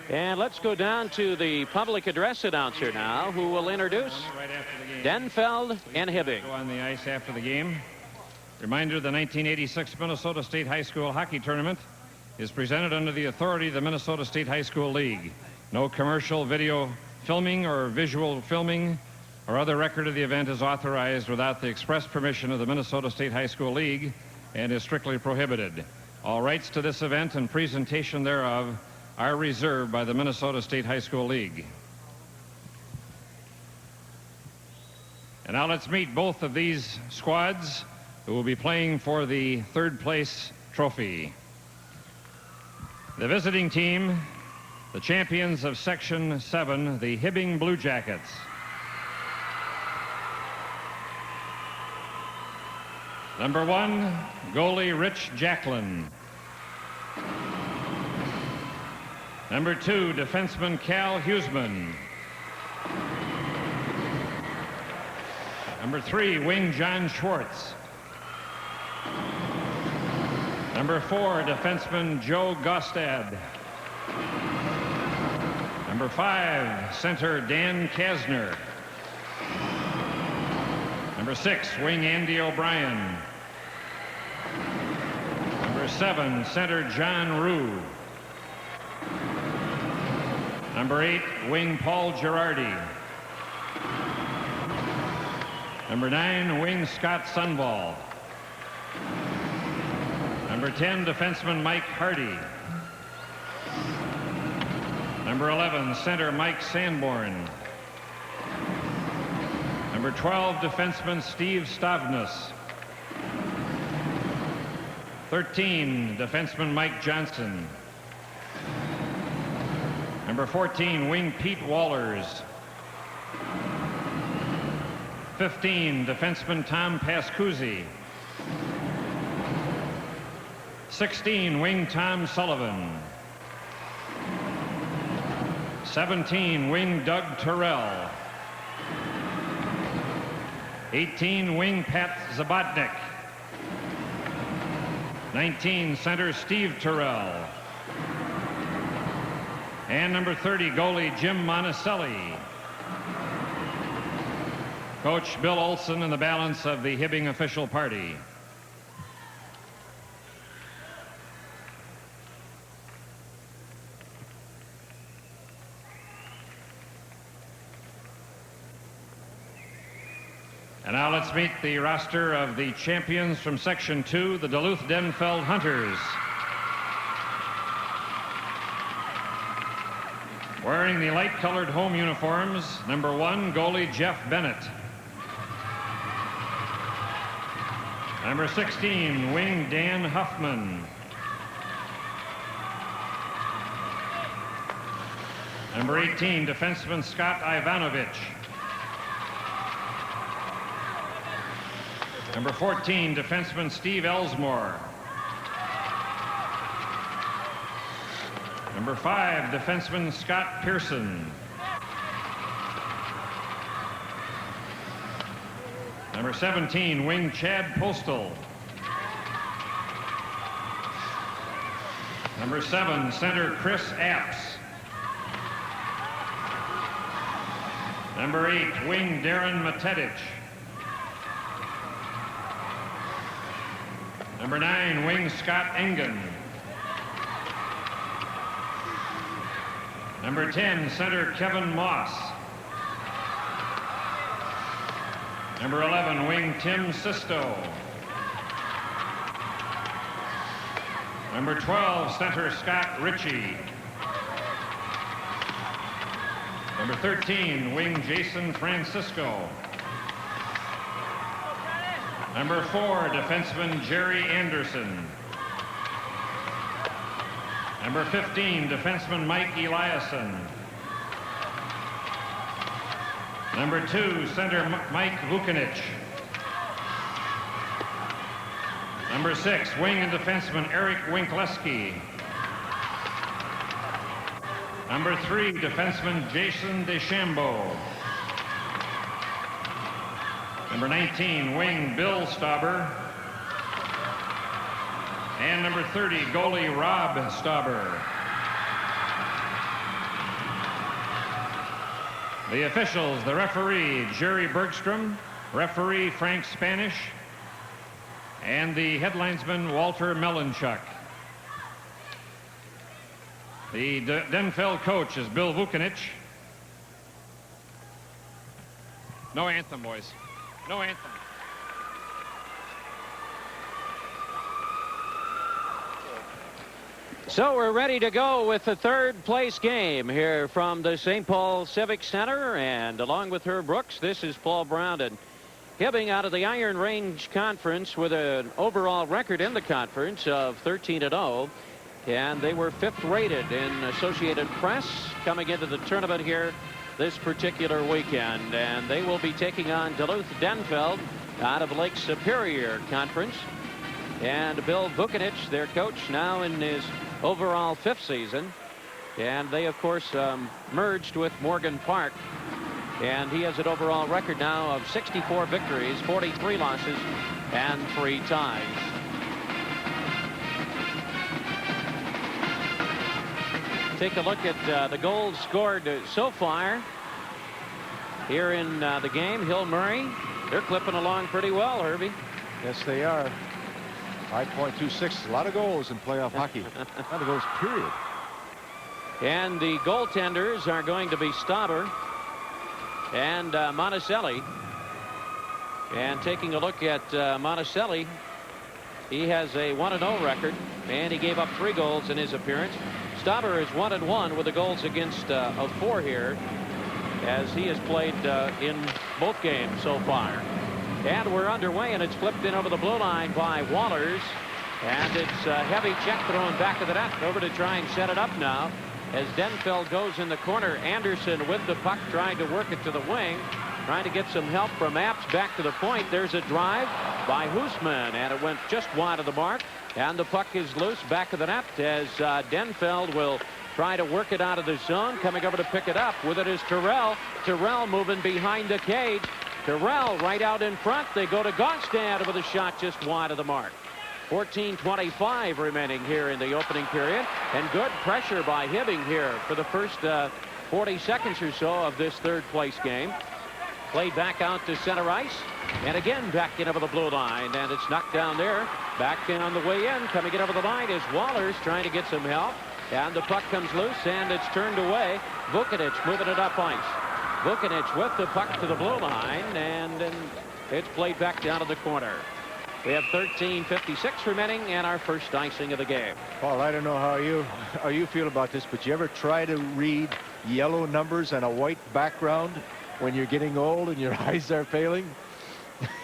And let's go down to the public address announcer now, who will introduce Denfeld and Hibbing. Go on the ice after the game. Reminder, the 1986 Minnesota State High School Hockey Tournament is presented under the authority of the Minnesota State High School League. No commercial video filming or visual filming or other record of the event is authorized without the express permission of the Minnesota State High School League and is strictly prohibited. All rights to this event and presentation thereof are reserved by the Minnesota State High School League. And now let's meet both of these squads who will be playing for the third place trophy. The visiting team, the champions of Section 7, the Hibbing Blue Jackets. Number 1, goalie Rich Jacklin. Number 2, defenseman Cal Huseman. Number 3, wing John Schwartz. Number 4, defenseman Joe Gostad. Number 5, center Dan Kasner. Number 6, wing Andy O'Brien. Number 7, center John Rue. Number 8, wing Paul Girardi. Number 9, wing Scott Sunval. Number 10, defenseman Mike Hardy. Number 11, center Mike Sanborn. Number 12, defenseman Steve Stavnus. 13, defenseman Mike Johnson. Number 14, wing Pete Wallers. 15, defenseman Tom Pascuzzi. 16, wing Tom Sullivan. 17, wing Doug Terrell. 18, wing Pat Zabotnik. 19, center Steve Terrell. And number 30, goalie Jim Monticelli. Coach Bill Olson and the balance of the Hibbing official party. And now let's meet the roster of the champions from Section 2, the Duluth Denfeld Hunters. Wearing the light-colored home uniforms, number 1, goalie Jeff Bennett. Number 16, wing Dan Huffman. Number 18, defenseman Scott Ivanovich. Number 14, defenseman Steve Elsmore. Number 5, defenseman Scott Pearson. Number 17, wing Chad Postal. Number 7, center Chris Apps. Number 8, wing Darren Matedich. Number 9, wing Scott Engen. Number 10, center Kevin Moss. Number 11, wing Tim Sisto. Number 12, center Scott Ritchie. Number 13, wing Jason Francisco. Number 4, defenseman Jerry Anderson. Number 15, defenseman Mike Eliason. Number 2, center Mike Vukanich. Number 6, wing and defenseman Eric Winkleski. Number 3, defenseman Jason DeChambeau. Number 19, wing Bill Stauber. And number 30, goalie Rob Stauber. The officials, the referee, Jerry Bergstrom, referee Frank Spanish, and the headlinesman, Walter Melanchuk. The Denfeld coach is Bill Vukanich. No anthem, boys. No anthem. So we're ready to go with the third place game here from the St. Paul Civic Center. And along with Herb Brooks, this is Paul Brown and Hibbing out of the Iron Range Conference with an overall record in the conference of 13-0. And they were 5th rated in Associated Press coming into the tournament here this particular weekend. And they will be taking on Duluth Denfeld out of Lake Superior Conference. And Bill Vukanich, their coach, now in his overall 5th season. And they, of course, merged with Morgan Park. And he has an overall record now of 64 victories, 43 losses, and 3 ties. Take a look at the goals scored so far here in the game. Hill Murray, they're clipping along pretty well, Herbie. Yes, they are. 5.26, a lot of goals in playoff hockey. A lot of goals, period. And the goaltenders are going to be Stauber and Monticelli. And taking a look at Monticelli, he has a 1-0 record, and he gave up 3 goals in his appearance. Stauber is 1-1 with the goals against of 4 here, as he has played in both games so far. And we're underway, and it's flipped in over the blue line by Wallers. And it's a heavy check thrown back of the net over to try and set it up now. As Denfeld goes in the corner, Anderson with the puck trying to work it to the wing. Trying to get some help from Apps back to the point. There's a drive by Hoosman, and it went just wide of the mark. And the puck is loose back of the net as Denfeld will try to work it out of the zone. Coming over to pick it up with it is Terrell. Terrell moving behind the cage. Terrell right out in front. They go to Gonstad with a shot just wide of the mark. 14:25 remaining here in the opening period. And good pressure by Hibbing here for the first 40 seconds or so of this third place game. Played back out to center ice. And again back in over the blue line. And it's knocked down there. Back in on the way in. Coming in over the line is Wallers trying to get some help. And the puck comes loose and it's turned away. Vukanich moving it up ice. Vukanich with the puck to the blue line, and it's played back down to the corner. We have 13:56 remaining and our first icing of the game. Paul, I don't know how you feel about this, but you ever try to read yellow numbers on a white background when you're getting old and your eyes are failing?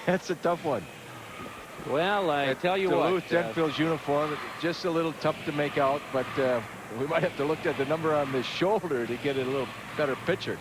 That's a tough one. Well, I tell you what. Duluth Denfeld's uniform, just a little tough to make out, but we might have to look at the number on the shoulder to get it a little better picture.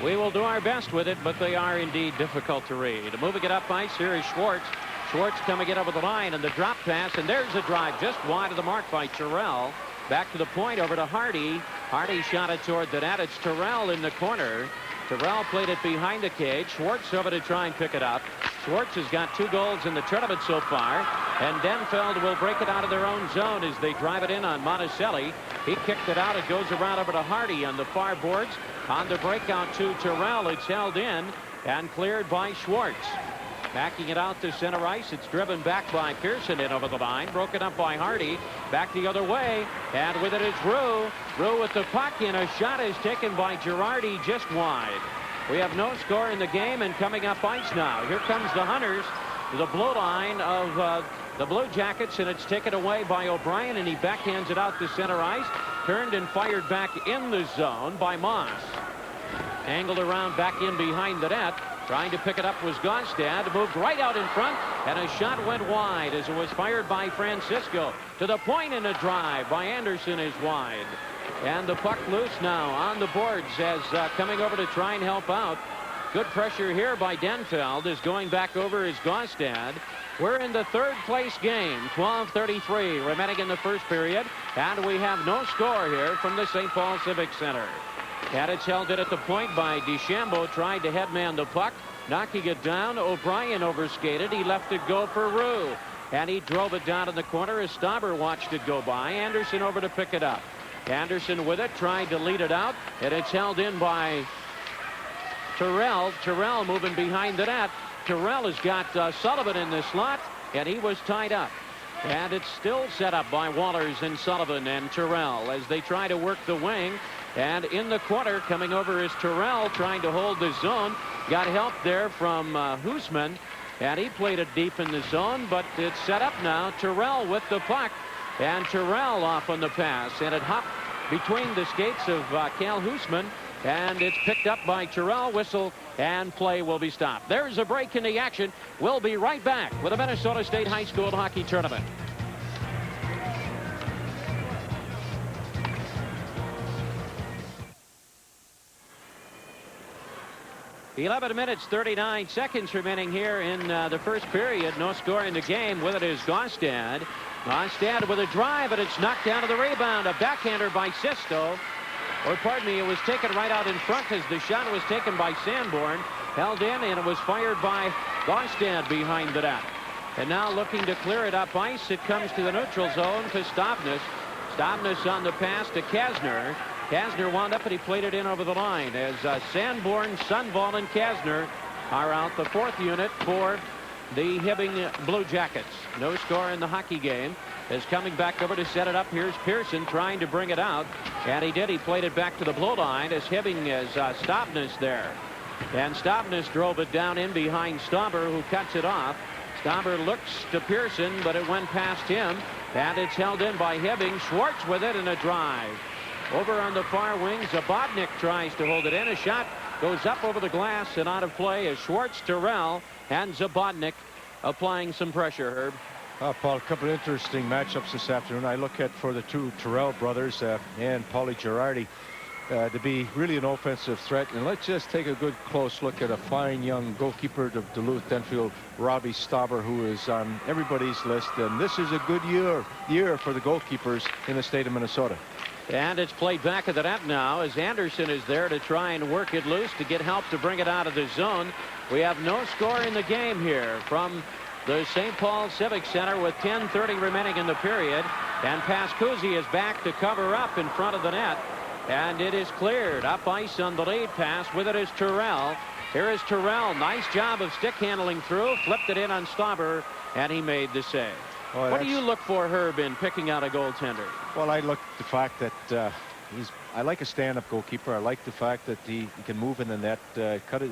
We will do our best with it, but they are indeed difficult to read. Moving it up ice, here is Schwartz. Schwartz coming in over the line, and the drop pass, and there's a drive just wide of the mark by Terrell. Back to the point, over to Hardy. Hardy shot it toward the net. It's Terrell in the corner. Terrell played it behind the cage. Schwartz over to try and pick it up. Schwartz has got 2 goals in the tournament so far, and Denfeld will break it out of their own zone as they drive it in on Monticelli. He kicked it out. It goes around over to Hardy on the far boards. On the breakout to Terrell, it's held in and cleared by Schwartz. Backing it out to center ice. It's driven back by Pearson in over the line. Broken up by Hardy. Back the other way. And with it is Rue. Rue with the puck, and a shot is taken by Girardi just wide. We have no score in the game, and coming up ice now. Here comes the Hunters. The blue line of the Blue Jackets, and it's taken away by O'Brien, and he backhands it out to center ice. Turned and fired back in the zone by Moss. Angled around back in behind the net. Trying to pick it up was Gonstad. Moved right out in front, and a shot went wide as it was fired by Francisco. To the point, and a drive by Anderson is wide. And the puck loose now on the boards as coming over to try and help out. Good pressure here by Denfeld as going back over is Gonstad. We're in the third place game. 12:33 remaining in the first period. And we have no score here from the St. Paul Civic Center. And it's held in at the point by DeChambeau. Tried to headman the puck. Knocking it down. O'Brien overskated. He left it go for Rue. And he drove it down in the corner as Stauber watched it go by. Anderson over to pick it up. Anderson with it. Tried to lead it out. And it's held in by Terrell moving behind the net. Terrell has got Sullivan in the slot, and he was tied up. And it's still set up by Wallers and Sullivan and Terrell as they try to work the wing. And in the corner, coming over is Terrell trying to hold the zone. Got help there from Husman, and he played it deep in the zone, but it's set up now. Terrell with the puck, and Terrell off on the pass, and it hopped between the skates of Cal Husman, and it's picked up by Terrell. Whistle, and play will be stopped. There's a break in the action. We'll be right back with the Minnesota State High School Hockey Tournament. "11 minutes, 39 seconds remaining here in the first period. No score in the game. With it is Gaustad. Gaustad with a drive, and it's knocked down to the rebound. A backhander by Sisto. Or pardon me, it was taken right out in front as the shot was taken by Sanborn. Held in, and it was fired by Gaustad behind the net. And now looking to clear it up ice. It comes to the neutral zone to Stavnes. Stavnes on the pass to Kasner. Kasner wound up, and he played it in over the line as Sanborn, Sundvall, and Kasner are out, the fourth unit for the Hibbing Blue Jackets. No score in the hockey game. Is coming back over to set it up. Here's Pearson trying to bring it out, and he did. He played it back to the blue line as Hibbing is Stavnes there. And Stavnes drove it down in behind Stauber, who cuts it off. Stauber looks to Pearson, but it went past him, and it's held in by Hibbing. Schwartz with it in a drive. Over on the far wing, Zabotnik tries to hold it in. A shot goes up over the glass and out of play as Schwartz, Terrell, and Zabotnik applying some pressure, Herb. Paul, a couple of interesting matchups this afternoon. I look at for the two Terrell brothers and Paulie Girardi to be really an offensive threat. And let's just take a good close look at a fine young goalkeeper of Duluth Denfeld, Robbie Stauber, who is on everybody's list. And this is a good year for the goalkeepers in the state of Minnesota. And it's played back of the net now as Anderson is there to try and work it loose to get help to bring it out of the zone. We have no score in the game here from the St. Paul Civic Center with 10:30 remaining in the period. And Pascuzzi is back to cover up in front of the net. And it is cleared. Up ice on the lead pass. With it is Terrell. Here is Terrell. Nice job of stick handling through. Flipped it in on Stauber, and he made the save. Well, what do you look for, Herb, in picking out a goaltender? Well, I look at the fact that I like a stand-up goalkeeper. I like the fact that he can move in the net, cut it,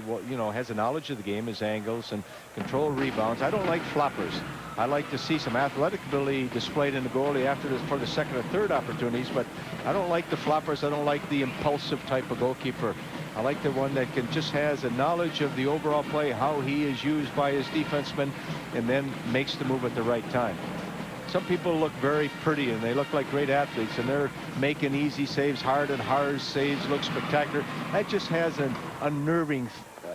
has a knowledge of the game, his angles, and control rebounds. I don't like floppers. I like to see some athletic ability displayed in the goalie for the second or third opportunities, but I don't like the floppers. I don't like the impulsive type of goalkeeper. I like the one that just has a knowledge of the overall play, how he is used by his defenseman, and then makes the move at the right time. Some people look very pretty, and they look like great athletes, and they're making easy saves, hard saves, look spectacular. That just has an unnerving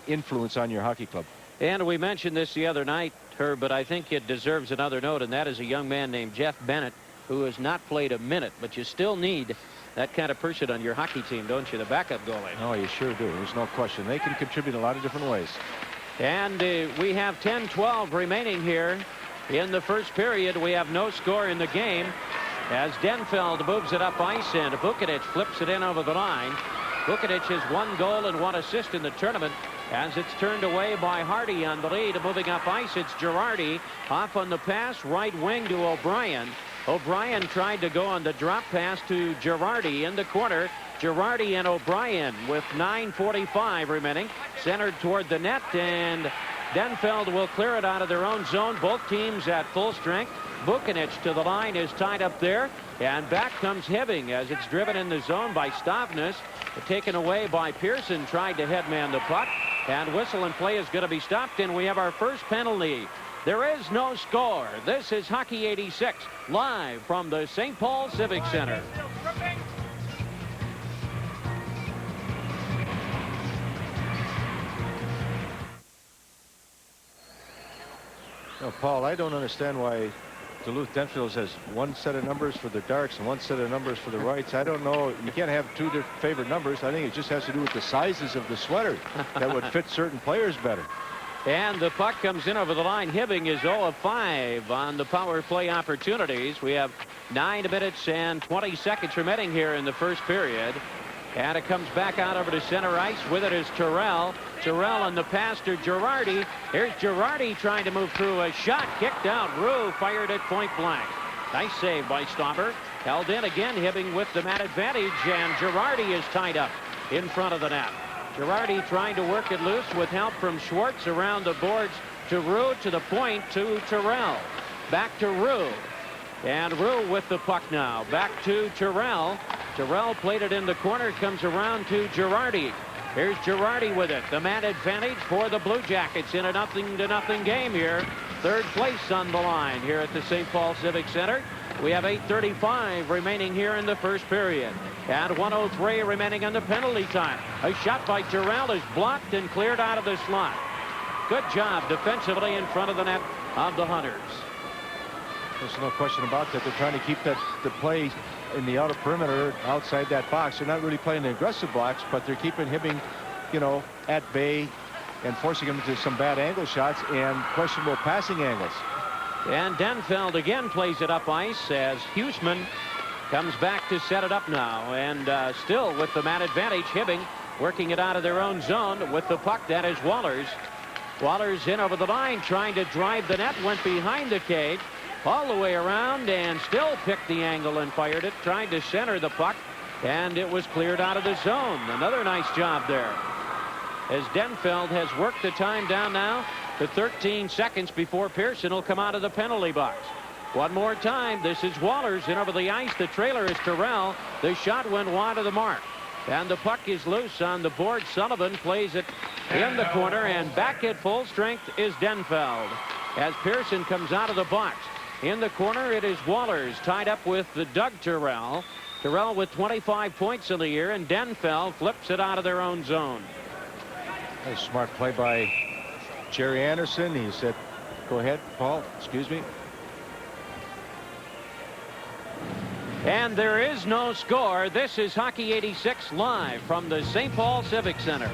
influence on your hockey club. And we mentioned this the other night, Herb, but I think it deserves another note, and that is a young man named Jeff Bennett, who has not played a minute, but you still need that kind of person on your hockey team, don't you? The backup goalie. Oh, you sure do. There's no question. They can contribute in a lot of different ways. And we have 10-12 remaining here in the first period. We have no score in the game as Denfeld moves it up ice, and Vukotic flips it in over the line. Vukotic has 1 goal and 1 assist in the tournament as it's turned away by Hardy on the lead. Moving up ice, it's Girardi off on the pass, right wing to O'Brien. O'Brien tried to go on the drop pass to Girardi in the corner. Girardi and O'Brien with 9:45 remaining, centered toward the net, and Denfeld will clear it out of their own zone. Both teams at full strength. Vukotic to the line is tied up there, and back comes Hibbing as it's driven in the zone by Stavnes, taken away by Pearson. Tried to headman the puck, and whistle and play is going to be stopped, and we have our first penalty. There is no score. This is Hockey 86 live from the St. Paul Civic Center. No, Paul, I don't understand why Duluth Denfeld has one set of numbers for the darks and one set of numbers for the rights. I don't know. You can't have two different favorite numbers. I think it just has to do with the sizes of the sweater that would fit certain players better. And the puck comes in over the line. Hibbing is 0 of 5 on the power play opportunities. We have 9 minutes and 20 seconds remaining here in the first period. And it comes back out over to center ice. With it is Terrell. Terrell on the pass to Girardi. Here's Girardi trying to move through. A shot kicked out. Rue fired at point blank. Nice save by Stauber. Held in again. Hibbing with the man advantage. And Girardi is tied up in front of the net. Girardi trying to work it loose with help from Schwartz around the boards to Rue, to the point to Terrell. Back to Rue. And Rue with the puck now. Back to Terrell. Terrell played it in the corner. Comes around to Girardi. Here's Girardi with it. The man advantage for the Blue Jackets in a 0-0 game here. Third place on the line here at the St. Paul Civic Center. We have 8:35 remaining here in the first period. And 1:03 remaining on the penalty time. A shot by Terrell is blocked and cleared out of the slot. Good job defensively in front of the net of the Hunters. There's no question about that. They're trying to keep the play in the outer perimeter outside that box. They're not really playing the aggressive blocks, but they're keeping Hibbing, you know, at bay and forcing him into some bad angle shots and questionable passing angles. And Denfeld again plays it up ice as Huseman comes back to set it up now. And still with the man advantage, Hibbing working it out of their own zone with the puck. That is Wallers. Wallers in over the line trying to drive the net. Went behind the cage. All the way around and still picked the angle and fired it. Tried to center the puck, and it was cleared out of the zone. Another nice job there. As Denfeld has worked the time down now to 13 seconds before Pearson will come out of the penalty box. One more time. This is Wallers in over the ice. The trailer is Terrell. The shot went wide of the mark. And the puck is loose on the board. Sullivan plays it in the corner, and back at full strength is Denfeld. As Pearson comes out of the box. In the corner, it is Wallers tied up with the Doug Terrell. Terrell with 25 points in the year, and Denfeld flips it out of their own zone. A smart play by Jerry Anderson. He said, go ahead, Paul. Excuse me. And there is no score. This is Hockey 86 live from the St. Paul Civic Center.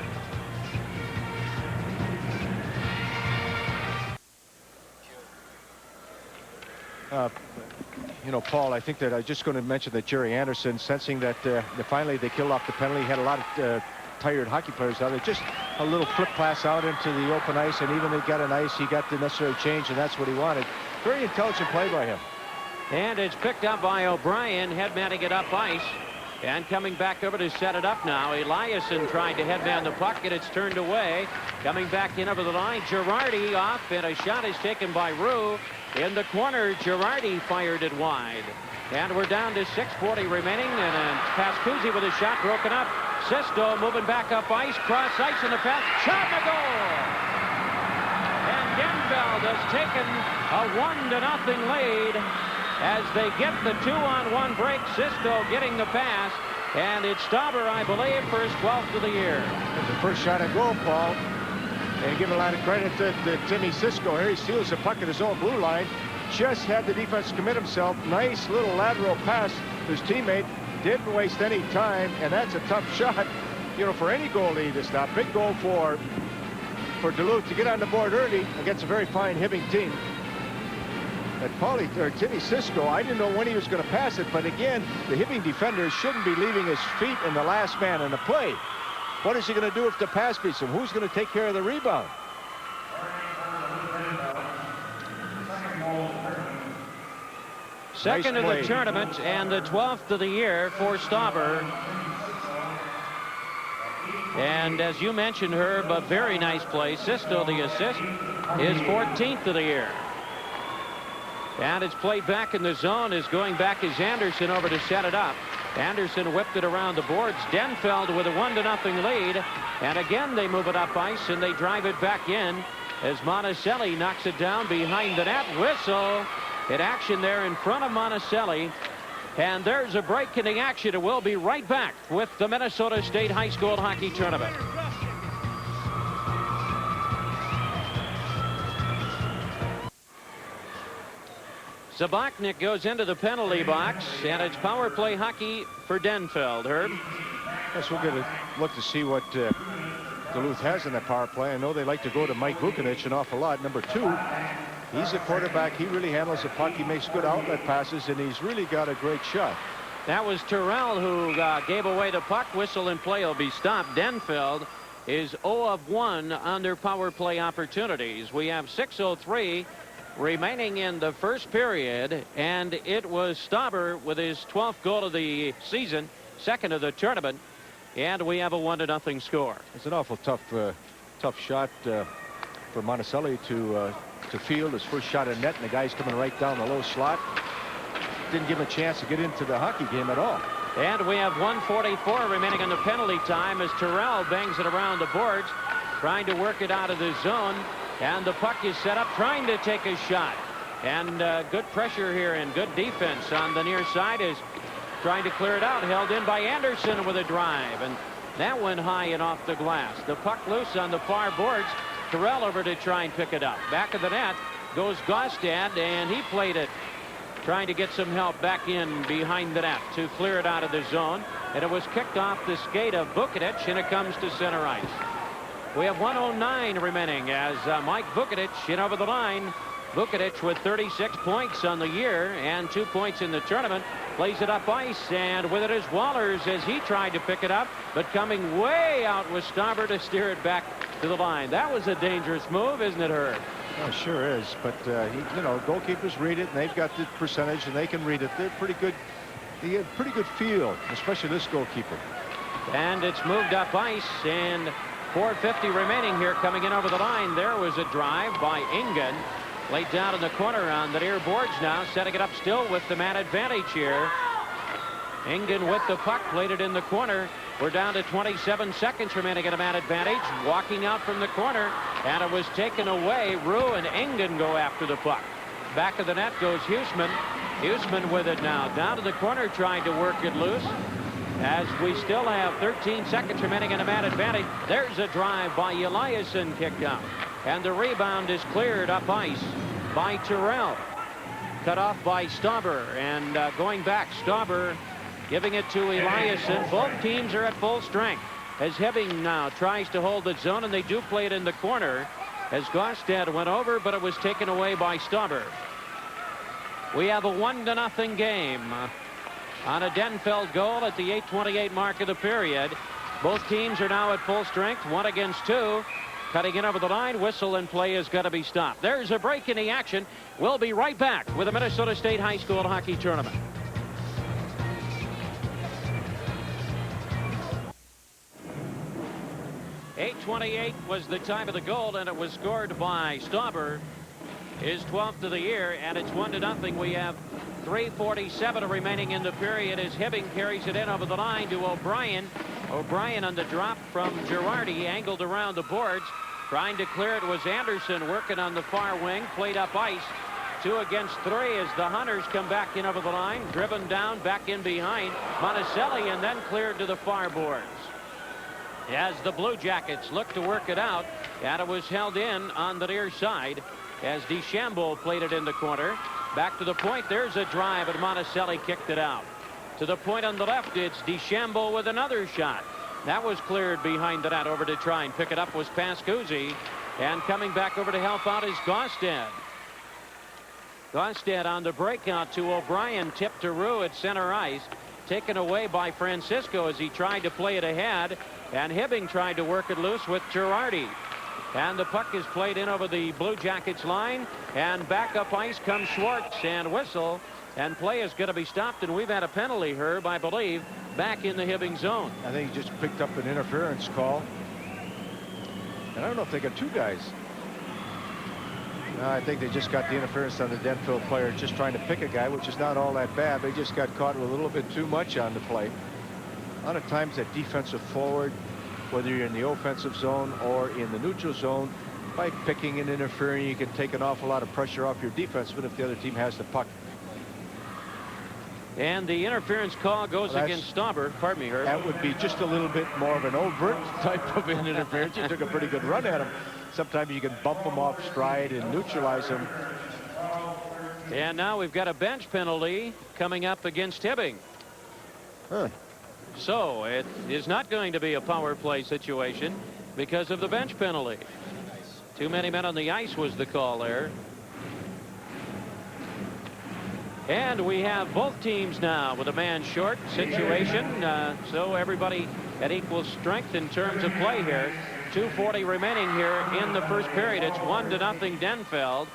You know, Paul, I think that I was just going to mention that Jerry Anderson, sensing that finally they killed off the penalty, had a lot of tired hockey players out there. Just a little flip pass out into the open ice, and even he got an ice, he got the necessary change, and that's what he wanted. Very intelligent play by him. And it's picked up by O'Brien, headmanning it up ice. And coming back over to set it up now. Eliasson tried to headman the puck, and it's turned away. Coming back in over the line, Girardi off, and a shot is taken by Rue. In the corner, Girardi fired it wide. And we're down to 6:40 remaining, and Pascuzzi with a shot broken up. Sisto moving back up ice, cross ice in the pass, shot and a goal! And Denfeld has taken a 1-0 lead as they get the 2-on-1 break. Sisto getting the pass, and it's Stauber, I believe, for his 12th of the year. It's the first shot at goal, Paul. And give a lot of credit to Timmy Sisko here. He steals the puck at his own blue line. Just had the defense commit himself. Nice little lateral pass to his teammate. Didn't waste any time, and that's a tough shot, you know, for any goalie to stop. Big goal for Duluth to get on the board early against a very fine Hibbing team. But Timmy Sisko, I didn't know when he was going to pass it, but again, the Hibbing defender shouldn't be leaving his feet in the last man in the play. What is he going to do if the pass beats him? Who's going to take care of the rebound? Second Nice of the play. tournament and the 12th of the year for Stauber. And as you mentioned, Herb, a very nice play. Sisto, the assist, is 14th of the year. And it's played back in the zone. Is going back is Anderson over to set it up. Anderson whipped it around the boards. Denfeld with a 1-0 lead. And again, they move it up ice, and they drive it back in as Monticelli knocks it down behind the net. Whistle. In action there in front of Monticelli. And there's a break in the action. It will be right back with the Minnesota State High School Hockey Tournament. Zabachnik goes into the penalty box, and it's power play hockey for Denfeld. Herb? Yes, we're going to look to see what Duluth has in that power play. I know they like to go to Mike Vucinic an awful lot. Number 2, he's a quarterback. He really handles the puck. He makes good outlet passes, and he's really got a great shot. That was Terrell who gave away the puck. Whistle and play will be stopped. Denfeld is 0 of 1 on their power play opportunities. We have 6:03 remaining in the first period, and it was Stauber with his 12th goal of the season, second of the tournament, and we have a 1-0 score. It's an awful tough shot for Monticelli to field his first shot at net, and the guy's coming right down the low slot. Didn't give him a chance to get into the hockey game at all. And we have 1:44 remaining in the penalty time as Terrell bangs it around the boards, trying to work it out of the zone. And the puck is set up, trying to take a shot. And good pressure here and good defense on the near side is trying to clear it out. Held in by Anderson with a drive. And that went high and off the glass. The puck loose on the far boards. Terrell over to try and pick it up. Back of the net goes Gostad, and he played it, trying to get some help back in behind the net to clear it out of the zone. And it was kicked off the skate of Vukotic, and it comes to center ice. We have 1:09 remaining as Mike Vukotic in over the line. Vukotic with 36 points on the year and 2 points in the tournament. Plays it up ice, and with it is Wallers as he tried to pick it up, but coming way out was Stauber to steer it back to the line. That was a dangerous move, isn't it, Herb? Well, sure is, but goalkeepers read it, and they've got the percentage, and they can read it. They're pretty good. They have pretty good feel, especially this goalkeeper. And it's moved up ice, and 4:50 remaining here. Coming in over the line, there was a drive by Ingen, laid down in the corner on the near boards now, setting it up still with the man advantage here. Ingen with the puck, played it in the corner. We're down to 27 seconds remaining at a man advantage. Walking out from the corner, and it was taken away. Rue and Ingen go after the puck. Back of the net goes Huseman. Huseman with it now. Down to the corner, trying to work it loose. As we still have 13 seconds remaining in a man advantage. There's a drive by Eliasson, kicked out. And the rebound is cleared up ice by Terrell. Cut off by Stauber, and going back, Stauber giving it to Eliasson. Both teams are at full strength as Hibbing now tries to hold the zone, and they do play it in the corner as Gostad went over, but it was taken away by Stauber. We have a 1-0 game on a Denfeld goal at the 8:28 mark of the period. Both teams are now at full strength, 1 against 2. Cutting in over the line, whistle and play is going to be stopped. There's a break in the action. We'll be right back with the Minnesota State High School Hockey Tournament. .828 was the time of the goal, and it was scored by Stauber, his 12th of the year, and it's 1-0. We have 3:47 remaining in the period as Hibbing carries it in over the line to O'Brien. O'Brien on the drop from Girardi, angled around the boards, trying to clear it was Anderson working on the far wing, played up ice. 2 against 3 as the Hunters come back in over the line, driven down, back in behind Monticelli, and then cleared to the far boards. As the Blue Jackets look to work it out, and it was held in on the near side as DeChambeau played it in the corner. Back to the point, there's a drive, and Monticelli kicked it out. To the point on the left, it's DeChambeau with another shot. That was cleared behind the net. Over to try and pick it up was Pascuzzi, and coming back over to help out is Gostad. Gostad on the breakout to O'Brien, tipped to Rue at center ice, taken away by Francisco as he tried to play it ahead, and Hibbing tried to work it loose with Girardi. And the puck is played in over the Blue Jackets line, and back up ice comes Schwartz, and whistle, and play is going to be stopped, and we've had a penalty, Herb, I believe, back in the Hibbing zone. I think he just picked up an interference call, and I don't know if they got 2 guys. No, I think they just got the interference on the Denfeld player, just trying to pick a guy, which is not all that bad. They just got caught with a little bit too much on the play. A lot of times that defensive forward, whether you're in the offensive zone or in the neutral zone, by picking and interfering, you can take an awful lot of pressure off your defenseman if the other team has the puck. And the interference call goes against Stauber. Pardon me, Herb. That would be just a little bit more of an overt type of an interference. You took a pretty good run at him. Sometimes you can bump them off stride and neutralize them. And now we've got a bench penalty coming up against Hibbing. Huh. So it is not going to be a power play situation because of the bench penalty. Too many men on the ice was the call there. And we have both teams now with a man short situation. So everybody at equal strength in terms of play here. 2:40 remaining here in the first period. It's 1-0 Denfeld.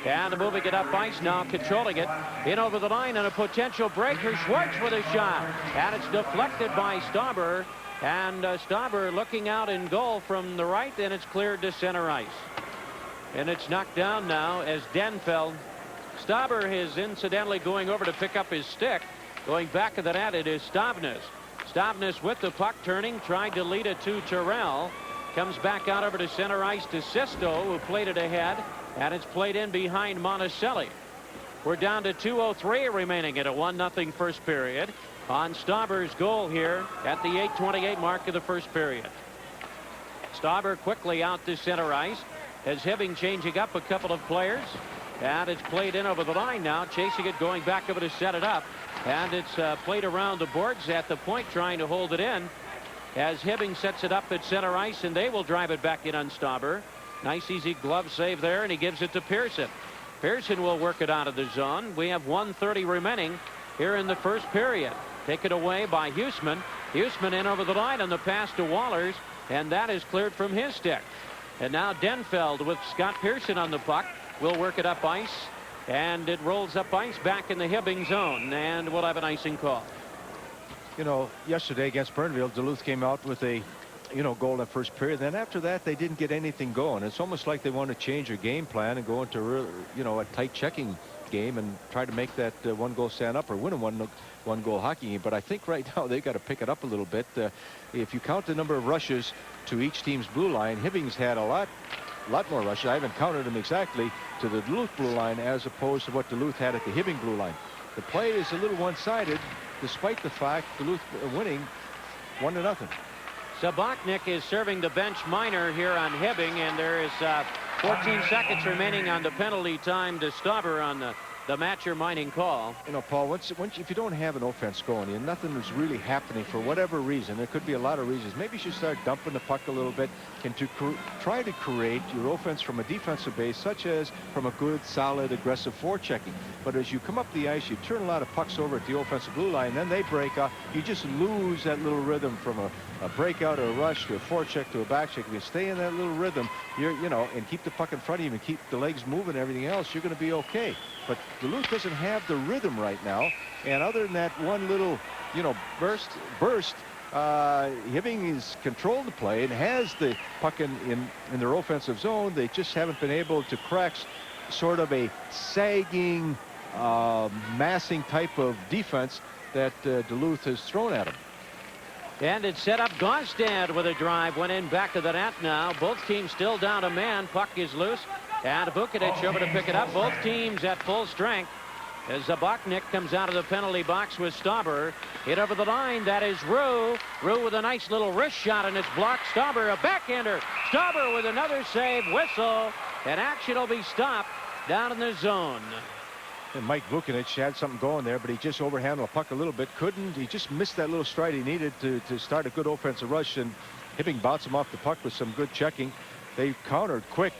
And moving it up ice now, controlling it. In over the line and a potential breaker. Schwartz with a shot. And it's deflected by Stauber. And Stauber looking out in goal from the right, and it's cleared to center ice. And it's knocked down now as Denfeld. Stauber is incidentally going over to pick up his stick. Going back of the net, it is Stavnes. Stavnes with the puck turning, tried to lead it to Terrell. Comes back out over to center ice to Sisto, who played it ahead. And it's played in behind Monticelli. We're down to 2:03 remaining at a 1-0 first period. On Stauber's goal here at the 8:28 mark of the first period. Stauber quickly out to center ice as Hibbing changing up a couple of players. And it's played in over the line now, chasing it, going back over to set it up. And it's played around the boards at the point, trying to hold it in as Hibbing sets it up at center ice, and they will drive it back in on Stauber. Nice easy glove save there, and he gives it to Pearson. Pearson will work it out of the zone. We have 1:30 remaining here in the first period. Taken away by Huseman. Huseman in over the line on the pass to Wallers, and that is cleared from his stick. And now Denfeld with Scott Pearson on the puck will work it up ice, and it rolls up ice back in the Hibbing zone, and we'll have an icing call. You know, yesterday against Burnville, Duluth came out with a goal in the first period. Then after that, they didn't get anything going. It's almost like they want to change their game plan and go into a tight checking game and try to make that one goal stand up or win a one goal hockey game. But I think right now they got to pick it up a little bit. If you count the number of rushes to each team's blue line, Hibbing's had a lot more rushes. I haven't counted them exactly to the Duluth blue line as opposed to what Duluth had at the Hibbing blue line. The play is a little one-sided, despite the fact Duluth winning 1-0. Sabachnik is serving the bench minor here on Hibbing, and there is 14 seconds remaining on the penalty time to Stauber on the matcher mining call. You know, Paul, once if you don't have an offense going and nothing is really happening for whatever reason, there could be a lot of reasons. Maybe you should start dumping the puck a little bit and to try to create your offense from a defensive base, such as from a good, solid, aggressive forechecking. But as you come up the ice, you turn a lot of pucks over at the offensive blue line, then they break off. You just lose that little rhythm from a breakout or a rush to a forecheck to a backcheck. If you stay in that little rhythm, and keep the puck in front of you and keep the legs moving and everything else, you're going to be okay. But Duluth doesn't have the rhythm right now. And other than that one little, burst, Hibbing has controlled the play and has the puck in their offensive zone. They just haven't been able to crack sort of a sagging, massing type of defense that Duluth has thrown at them. And it's set up. Gonstad with a drive went in back of the net now. Both teams still down a man. Puck is loose. And Vukovic over to pick it up. Both teams at full strength. As Zabachnik comes out of the penalty box with Stauber. Hit over the line. That is Rue. Rue with a nice little wrist shot, and it's blocked. Stauber, a backhander. Stauber with another save. Whistle. And action will be stopped down in the zone. And Mike Vukovic had something going there, but he just overhandled the puck a little bit. He just missed that little stride he needed to start a good offensive rush, and Hibbing bounced him off the puck with some good checking. They countered quick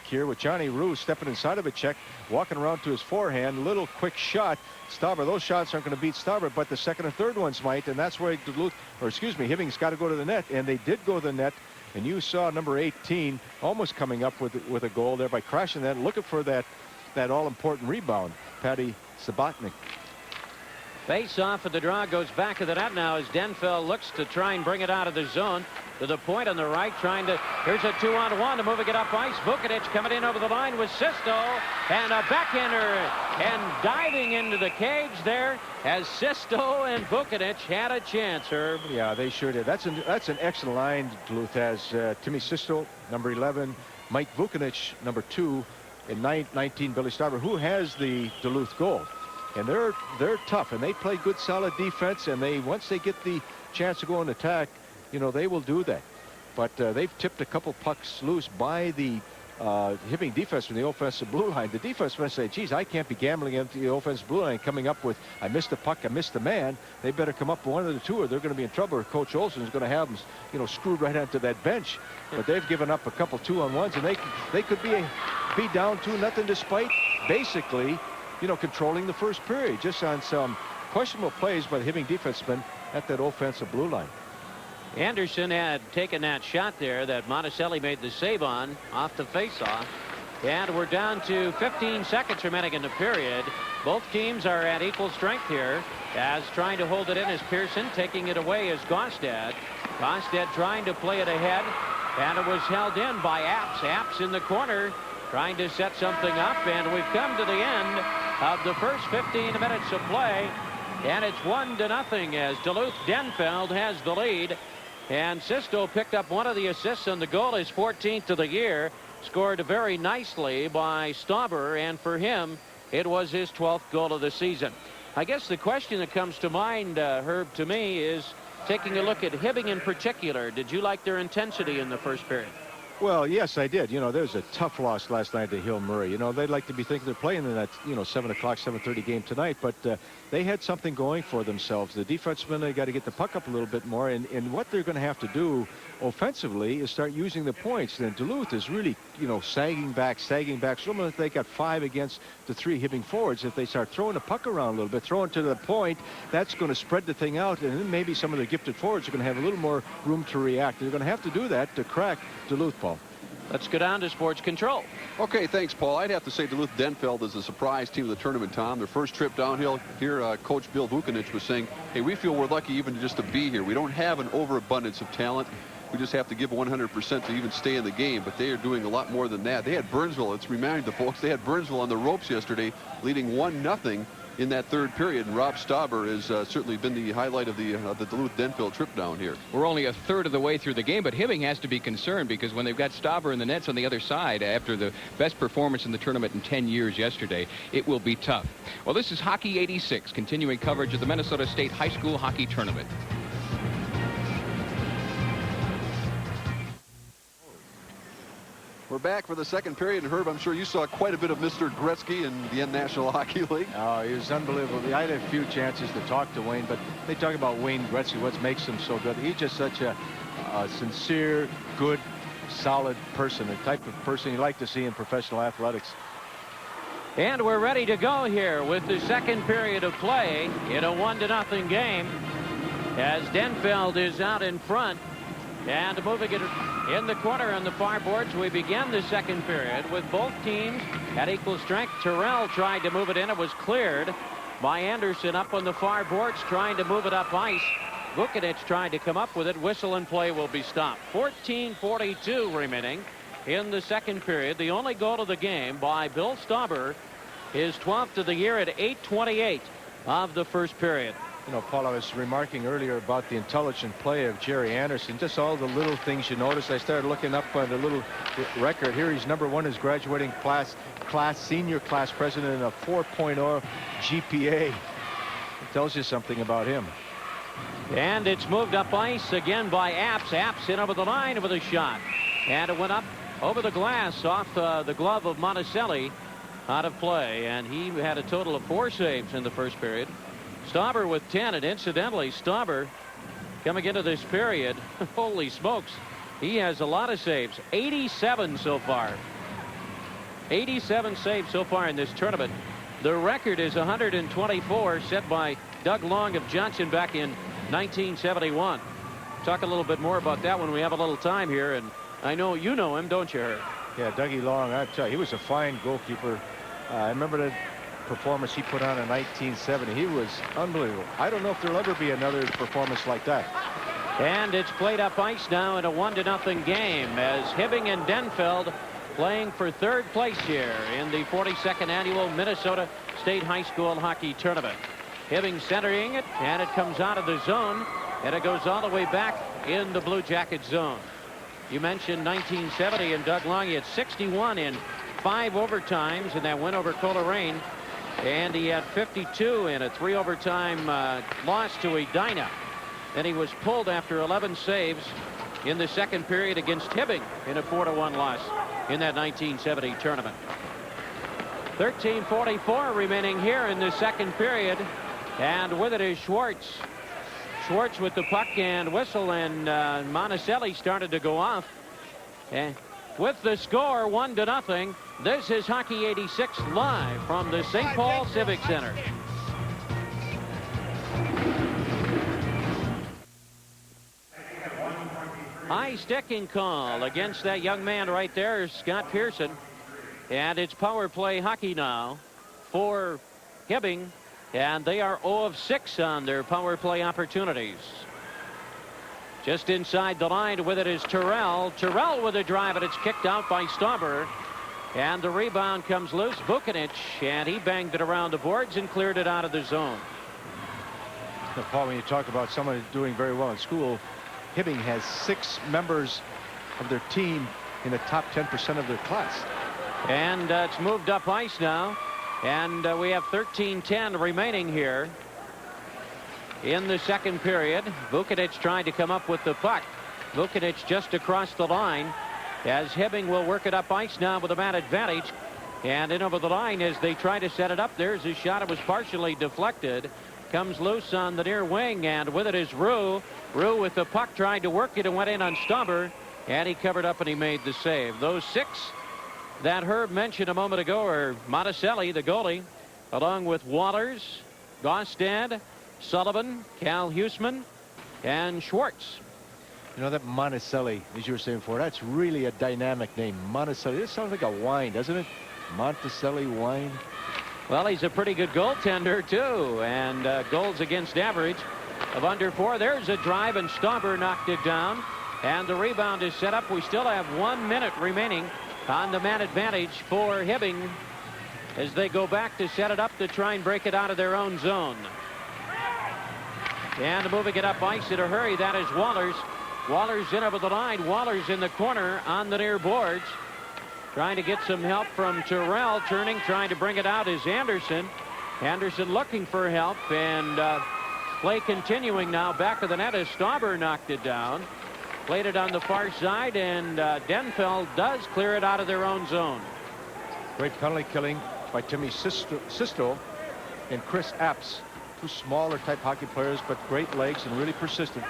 here with Johnny Rue stepping inside of a check, walking around to his forehand, little quick shot. Stauber, those shots aren't going to beat Stauber, but the second and third ones might, and that's where Hibbing's got to go to the net, and they did go to the net. And you saw number 18 almost coming up with a goal there by crashing that, looking for that all-important rebound. Patty Sabachnik. Face off at the draw, goes back of the net now as Denfeld looks to try and bring it out of the zone to the point on the right, here's a 2-on-1 to moving it up ice. Vukovic coming in over the line with Sisto, and a backhander, and diving into the cage there as Sisto and Vukovic had a chance, Herb. Yeah, they sure did. That's an excellent line Duluth has. Timmy Sisto, number 11, Mike Vukovic, number 2, and 19 Billy Stauber, who has the Duluth goal. And they're tough, and they play good, solid defense, and once they get the chance to go on attack, they will do that. But they've tipped a couple pucks loose by the Hibbing defense from the offensive blue line. The defense must say, geez, I can't be gambling into the offensive blue line coming up with, I missed a puck, I missed a man. They better come up one of the two, or they're going to be in trouble. Coach Olson is going to have them, screwed right onto that bench. But they've given up a couple 2-on-1s, and they could be down 2-0 despite basically controlling the first period just on some questionable plays by the Hibbing defenseman at that offensive blue line. Anderson had taken that shot there that Monticelli made the save on off the faceoff. And we're down to 15 seconds remaining in the period. Both teams are at equal strength here, as trying to hold it in is Pearson. Taking it away is Gaustad. Gaustad trying to play it ahead, and it was held in by Apps. Apps in the corner trying to set something up, and we've come to the end of the first 15 minutes of play, and it's 1-0 as Duluth Denfeld has the lead. And Sisto picked up one of the assists on the goal, his 14th of the year. Scored very nicely by Stauber, and for him it was his 12th goal of the season. I guess the question that comes to mind, Herb, to me is taking a look at Hibbing in particular. Did you like their intensity in the first period? Well, yes, I did. There was a tough loss last night to Hill Murray. They'd like to be thinking they're playing in that, 7 o'clock, 7:30 game tonight, but they had something going for themselves. The defensemen, they got to get the puck up a little bit more, and what they're going to have to do offensively is start using the points. Then Duluth is really, sagging back. So if they got 5 against the 3 Hibbing forwards, if they start throwing the puck around a little bit, throwing to the point, that's going to spread the thing out, and then maybe some of the gifted forwards are going to have a little more room to react. They're going to have to do that to crack Duluth, Paul. Let's go down to Sports Control. Okay, thanks, Paul. I'd have to say Duluth Denfeld is a surprise team of the tournament, Tom. Their first trip downhill here, Coach Bill Vukanich was saying, hey, we feel we're lucky even just to be here. We don't have an overabundance of talent. We just have to give 100% to even stay in the game, but they are doing a lot more than that. They had Burnsville, let's remind the folks, they had Burnsville on the ropes yesterday, leading 1-0 in that third period, and Rob Stauber has certainly been the highlight of the Duluth Denfeld trip down here. We're only a third of the way through the game, but Hibbing has to be concerned because when they've got Stauber in the nets on the other side after the best performance in the tournament in 10 years yesterday, it will be tough. Well, this is Hockey 86, continuing coverage of the Minnesota State High School Hockey Tournament. We're back for the second period, and Herb, I'm sure you saw quite a bit of Mr. Gretzky in the National Hockey League. Oh, he was unbelievable. I had a few chances to talk to Wayne, but they talk about Wayne Gretzky, what makes him so good. He's just such a sincere, good, solid person, the type of person you like to see in professional athletics. And we're ready to go here with the second period of play in a 1-0 game as Denfeld is out in front. And moving it in the corner on the far boards, we begin the second period with both teams at equal strength. Terrell tried to move it in. It was cleared by Anderson up on the far boards, trying to move it up ice. Vukanich tried to come up with it. Whistle and play will be stopped. 14:42 remaining in the second period. The only goal of the game by Bill Stauber, his 12th of the year at 8:28 of the first period. Paul, I was remarking earlier about the intelligent play of Jerry Anderson. Just all the little things you notice. I started looking up on the little record here. He's #1 as graduating senior class president, a 4.0 GPA. It tells you something about him. And it's moved up ice again by Apps. Apps in over the line with a shot. And it went up over the glass off the glove of Monticelli, out of play. And he had a total of 4 saves in the first period. Stauber with 10, and incidentally, Stauber coming into this period, holy smokes, he has a lot of saves. 87 so far. 87 saves so far in this tournament. The record is 124, set by Doug Long of Johnson back in 1971. Talk a little bit more about that when we have a little time here, and I know you know him, don't you, Herb? Yeah, Dougie Long, I tell you, he was a fine goalkeeper. I remember the performance he put on in 1970. He was unbelievable. I don't know if there'll ever be another performance like that. And it's played up ice now in a 1-0 game as Hibbing and Denfeld playing for third place here in the 42nd annual Minnesota State High School Hockey Tournament. Hibbing centering it, and it comes out of the zone, and it goes all the way back in the Blue Jacket zone. You mentioned 1970, and Doug Long, he had 61 in 5 overtimes in that win over Coleraine. And he had 52 in a 3 overtime loss to Edina. Then he was pulled after 11 saves in the second period against Hibbing in a 4-1 loss in that 1970 tournament. 13:44 remaining here in the second period. And with it is Schwartz. Schwartz with the puck and whistle, and Monticelli started to go off. And with the score 1-0. This is Hockey 86 live from the St. Paul Civic Center. High sticking call against that young man right there, Scott Pearson. And it's power play hockey now for Hibbing. And they are 0 of 6 on their power play opportunities. Just inside the line with it is Terrell. Terrell with a drive, and it's kicked out by Stauber. And the rebound comes loose. Vucinic, and he banged it around the boards and cleared it out of the zone. Now, Paul, when you talk about someone doing very well in school, Hibbing has 6 members of their team in the top 10% of their class. And it's moved up ice now. And we have 13:10 remaining here in the second period. Vucinic trying to come up with the puck. Vucinic just across the line as Hibbing will work it up ice now with a man advantage. And in over the line as they try to set it up. There's a shot. It was partially deflected. Comes loose on the near wing, and with it is Rue. Rue with the puck trying to work it and went in on Stauber. And he covered up and he made the save. Those 6 that Herb mentioned a moment ago are Monticelli, the goalie, along with Waters, Gostad, Sullivan, Cal Huseman, and Schwartz. You know, that Monticelli, as you were saying before, that's really a dynamic name. Monticelli. This sounds like a wine, doesn't it? Monticelli wine. Well, he's a pretty good goaltender, too. And goals against average of under 4. There's a drive, and Stauber knocked it down. And the rebound is set up. We still have 1 minute remaining on the man advantage for Hibbing as they go back to set it up to try and break it out of their own zone. And moving it up ice in a hurry, that is Wallers. Wallers in over the line. Wallers in the corner on the near boards. Trying to get some help from Terrell. Turning, trying to bring it out is Anderson. Anderson looking for help, and play continuing now. Back of the net as Stauber knocked it down. Played it on the far side, and Denfeld does clear it out of their own zone. Great penalty killing by Timmy Sisto and Chris Apps. 2 smaller type hockey players, but great legs and really persistent.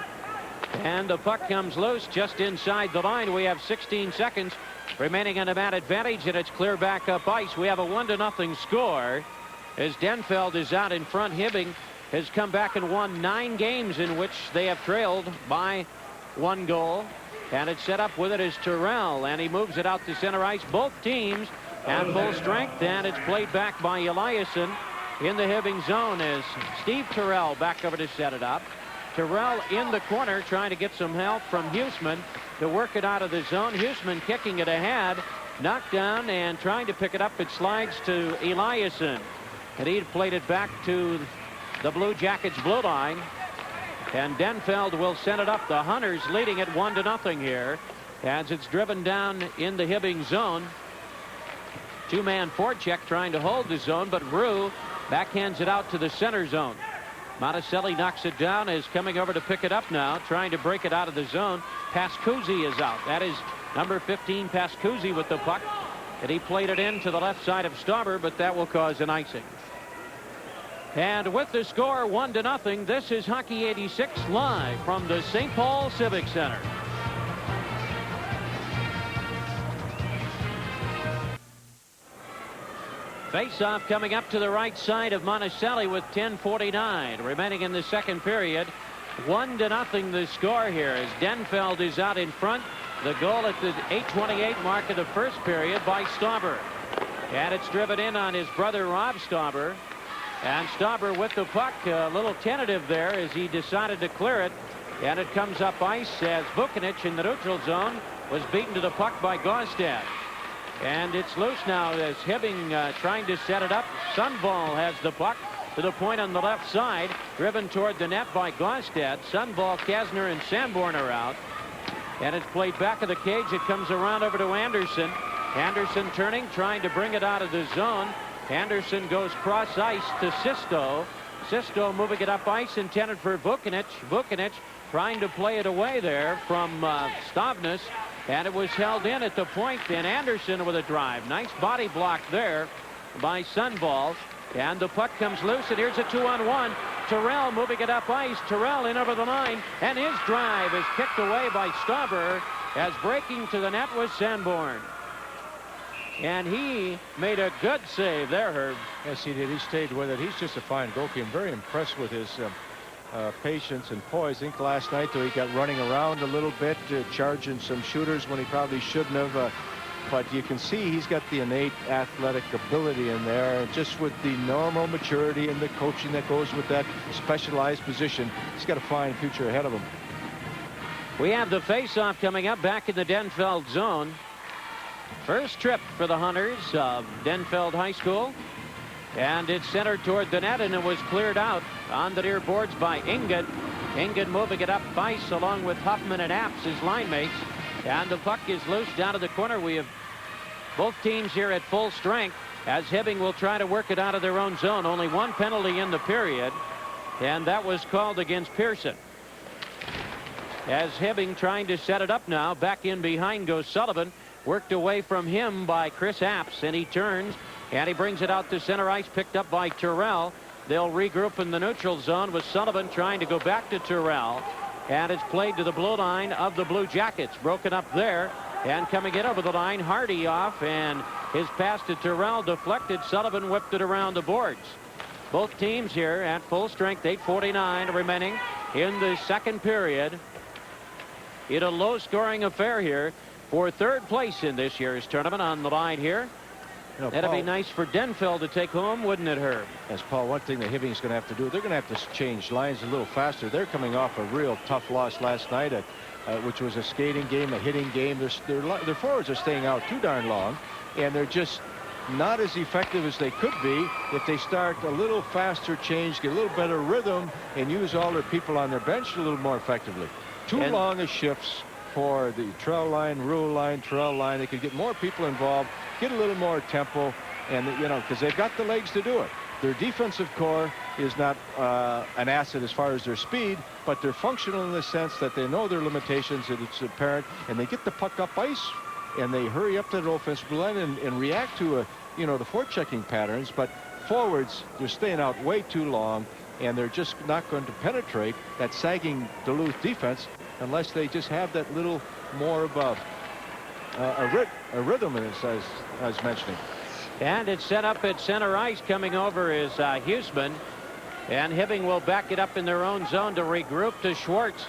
And the puck comes loose just inside the line. We have 16 seconds remaining on the man advantage, and it's clear back up ice. We have a 1-0 score as Denfeld is out in front. Hibbing has come back and won 9 games in which they have trailed by 1 goal. And it's set up with it is Terrell, and he moves it out to center ice. Both teams at full strength, and it's played back by Eliasson in the Hibbing zone as Steve Terrell back over to set it up. Terrell in the corner trying to get some help from Huseman to work it out of the zone. Huseman kicking it ahead, knocked down, and trying to pick it up. It slides to Eliasson, and he played it back to the Blue Jackets blue line. And Denfeld will send it up. The Hunters leading it 1-0 here as it's driven down in the Hibbing zone. 2-man forecheck trying to hold the zone, but Rue backhands it out to the center zone. Monticelli knocks it down, is coming over to pick it up now, trying to break it out of the zone. Pascuzzi is out. That is number 15, Pascuzzi, with the puck. And he played it in to the left side of Stauber, but that will cause an icing. And with the score 1-0, this is Hockey 86 live from the St. Paul Civic Center. Face-off coming up to the right side of Monticelli with 10:49 remaining in the second period. 1-0 the score here as Denfeld is out in front. The goal at the 8:28 mark of the first period by Stauber. And it's driven in on his brother Rob Stauber. And Stauber with the puck, a little tentative there as he decided to clear it. And it comes up ice as Vucinic in the neutral zone was beaten to the puck by Gostad. And it's loose now as Hibbing trying to set it up. Sundvall has the puck to the point on the left side, driven toward the net by Gostad. Sundvall, Kasner, and Sanborn are out. And it's played back of the cage. It comes around over to Anderson. Anderson turning, trying to bring it out of the zone. Anderson goes cross ice to Sisto. Sisto moving it up ice, intended for Vucinic. Vucinic trying to play it away there from Stavnes. And it was held in at the point, and Anderson with a drive. Nice body block there by Sundvall. And the puck comes loose, and here's a 2-on-1. Terrell moving it up ice. Terrell in over the line, and his drive is kicked away by Stauber. as breaking to the net was Sanborn. And he made a good save there, Herb. Yes, he did. He stayed with it. He's just a fine goalkeeper. I'm very impressed with his patience and poise. I think last night, though, he got running around a little bit, charging some shooters when he probably shouldn't have. But you can see he's got the innate athletic ability in there. Just with the normal maturity and the coaching that goes with that specialized position, he's got a fine future ahead of him. We have the face-off coming up back in the Denfeld zone. First trip for the Hunters of Denfeld High School. And it's centered toward the net, and it was cleared out on the near boards by Ingen. Ingen moving it up ice along with Huffman and Apps, his line mates. And the puck is loose down to the corner. We have both teams here at full strength as Hibbing will try to work it out of their own zone. Only one penalty in the period, and that was called against Pearson. As Hibbing trying to set it up now, back in behind goes Sullivan. Worked away from him by Chris Apps, and he turns and he brings it out to center ice, picked up by Terrell. They'll regroup in the neutral zone with Sullivan trying to go back to Terrell, and it's played to the blue line of the Blue Jackets. Broken up there, and coming in over the line, Hardy off, and his pass to Terrell deflected. Sullivan whipped it around the boards. Both teams here at full strength. 8:49 remaining in the second period. In a low-scoring affair here for third place in this year's tournament on the line here. You know, That'd Paul, be nice for Denfeld to take home, wouldn't it, Herb? Yes, Paul, one thing that Hibbing's going to have to do, they're going to have to change lines a little faster. They're coming off a real tough loss last night, which was a skating game, a hitting game. Their forwards are staying out too darn long, and they're just not as effective as they could be if they start a little faster change, get a little better rhythm, and use all their people on their bench a little more effectively. Too long of shifts for the trail line, rule line, trail line. They could get more people involved, get a little more tempo, and, you know, because they've got the legs to do it. Their defensive core is not an asset as far as their speed, but they're functional in the sense that they know their limitations, and it's apparent, and they get the puck up ice, and they hurry up to the offensive line and react to, you know, the forechecking patterns. But forwards, they're staying out way too long, and they're just not going to penetrate that sagging Duluth defense unless they just have that little more of a rhythm, as I was mentioning. And it's set up at center ice. Coming over is Huseman, and Hibbing will back it up in their own zone to regroup to Schwartz.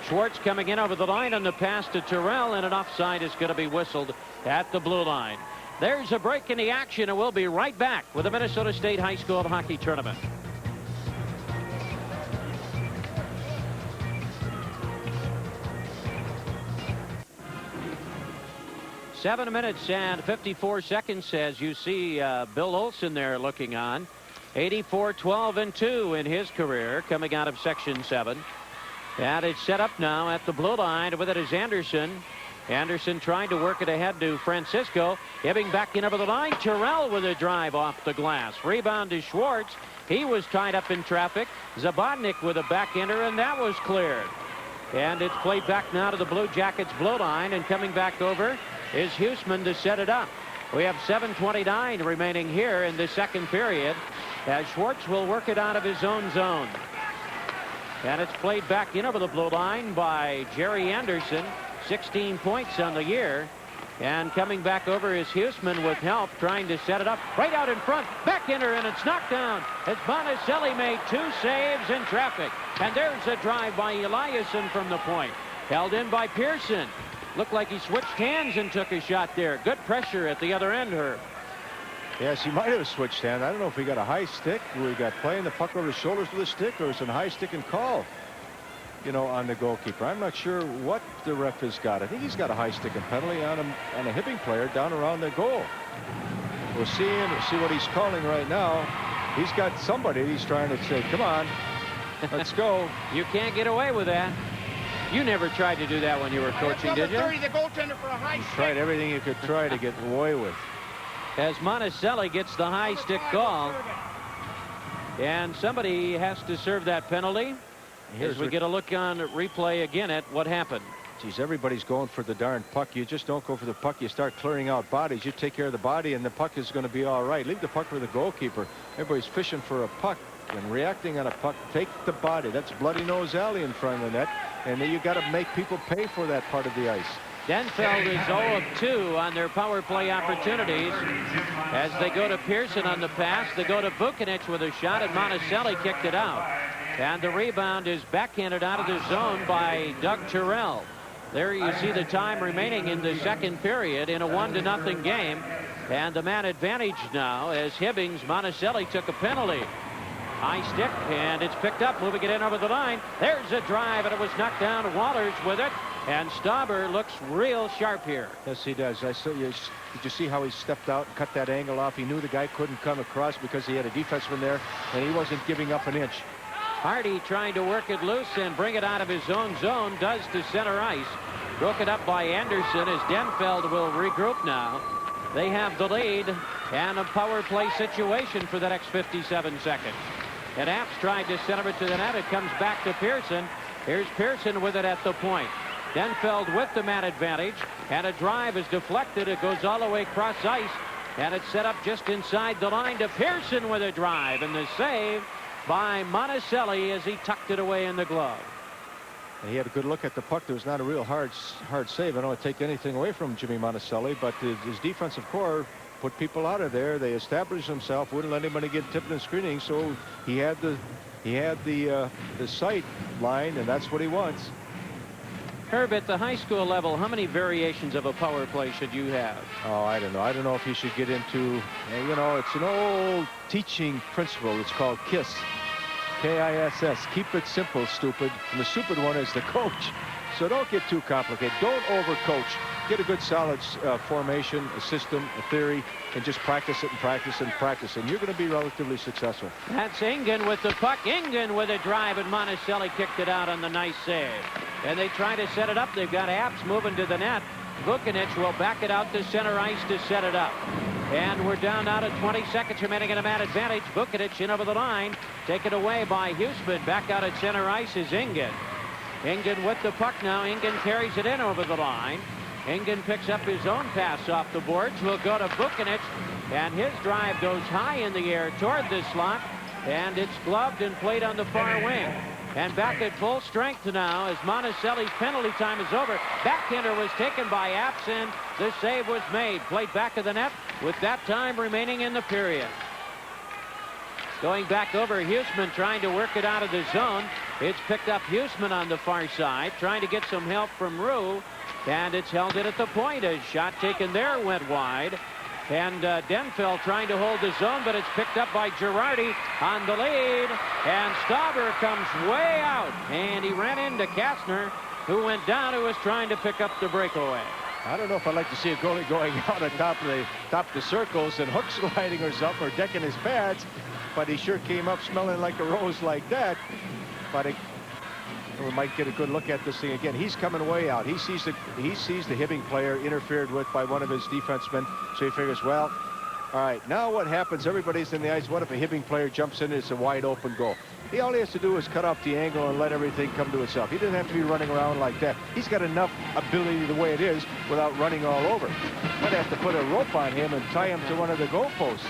Schwartz coming in over the line on the pass to Terrell, and an offside is going to be whistled at the blue line. There's a break in the action, and we'll be right back with the Minnesota State High School Hockey Tournament. 7 minutes and 54 seconds as you see Bill Olson there looking on. 84-12-2 in his career coming out of Section 7. And it's set up now at the blue line. With it is Anderson. Anderson trying to work it ahead to Francisco. Hibbing back in over the line. Terrell with a drive off the glass. Rebound to Schwartz. He was tied up in traffic. Zabodnik with a backhander, and that was cleared. And it's played back now to the Blue Jackets blue line, and coming back over is Huseman to set it up. We have 7:29 remaining here in the second period as Schwartz will work it out of his own zone. And it's played back in over the blue line by Jerry Anderson. 16 points on the year. And coming back over is Huseman with help, trying to set it up right out in front. Backhander, and it's knocked down as Bonicelli made 2 saves in traffic. And there's a drive by Eliasson from the point. Held in by Pearson. Looked like he switched hands and took a shot there. Good pressure at the other end, Herb. Yes, he might have switched hands. I don't know if he got a high stick, or he got playing the puck over his shoulders with a stick, or it's a high stick and call, you know, on the goalkeeper. I'm not sure what the ref has got. I think he's got a high stick and penalty on him, on a Hibbing player down around the goal. We'll see what he's calling right now. He's got somebody he's trying to say, come on, let's go. You can't get away with that. You never tried to do that when you were coaching, did you? The goaltender for a high stick. Tried everything you could try to get away with. As Monticelli gets the high stick call. And somebody has to serve that penalty. As we get a look on replay again at what happened. Geez, everybody's going for the darn puck. You just don't go for the puck. You start clearing out bodies. You take care of the body, and the puck is going to be all right. Leave the puck for the goalkeeper. Everybody's fishing for a puck and reacting on a puck. Take the body. That's Bloody Nose Alley in front of the net. And then you got to make people pay for that part of the ice. Denfeld is 0 of 2 on their power play opportunities. As they go to Pearson on the pass, they go to Vucinic with a shot, and Monticelli kicked it out. And the rebound is backhanded out of the zone by Doug Terrell. There you see the time remaining in the second period in a 1-0 game. And the man advantage now as Hibbing. Monticelli took a penalty. High stick, and it's picked up, moving it in over the line. There's a drive, and it was knocked down. Walters with it, and Stauber looks real sharp here. Yes, he does. Did you see how he stepped out and cut that angle off? He knew the guy couldn't come across because he had a defenseman there, and he wasn't giving up an inch. Hardy trying to work it loose and bring it out of his own zone, does to center ice. Broken up by Anderson as Denfeld will regroup now. They have the lead and a power play situation for the next 57 seconds. And Apps tried to center it to the net. It comes back to Pearson. Here's Pearson with it at the point. Denfeld with the man advantage, and a drive is deflected. It goes all the way across ice, and it's set up just inside the line to Pearson with a drive, and the save by Monticelli as he tucked it away in the glove. And he had a good look at the puck. There was not a real hard save. I don't want to take anything away from Jimmy Monticelli, but his defensive core put people out of there. They established himself, wouldn't let anybody get tipping and screening, so he had the sight line, and that's what he wants. Herb, at the high school level, how many variations of a power play should you have? Oh, I don't know. I don't know if he should get into, you know, it's an old teaching principle. It's called KISS. K-I-S-S. Keep it simple, stupid. And the stupid one is the coach. So don't get too complicated. Don't overcoach. Get a good solid formation, a system, a theory, and just practice it and practice and practice. And you're going to be relatively successful. That's Ingen with the puck. Ingen with a drive, and Monticelli kicked it out on the nice save. And they try to set it up. They've got Apps moving to the net. Vucinic will back it out to center ice to set it up. And we're down now to 20 seconds remaining in a man advantage. Vucinic in over the line. Taken away by Huseman. Back out at center ice is Ingen. Ingen with the puck now. Ingen carries it in over the line. Ingen picks up his own pass off the boards. Will go to Vucinic, and his drive goes high in the air toward the slot, and it's gloved and played on the far wing. And back at full strength now as Monticelli's penalty time is over. Backhander was taken by Apps, and the save was made. Played back to the net with that time remaining in the period. Going back over, Huseman trying to work it out of the zone. It's picked up Huseman on the far side, trying to get some help from Rue. And it's held in at the point. A shot taken there went wide. And Denfeld trying to hold the zone, but it's picked up by Girardi on the lead. And Stauber comes way out. And he ran into Kastner, who went down, who was trying to pick up the breakaway. I don't know if I'd like to see a goalie going out on top of the circles and hook sliding or something, or decking his pads. But he sure came up smelling like a rose like that. But we might get a good look at this thing again. He's coming way out. He sees the Hibbing player interfered with by one of his defensemen. So he figures, well, all right, now what happens? Everybody's in the ice. What if a Hibbing player jumps in and it's a wide open goal? All he has to do is cut off the angle and let everything come to itself. He doesn't have to be running around like that. He's got enough ability the way it is without running all over. Might have to put a rope on him and tie him to one of the goalposts.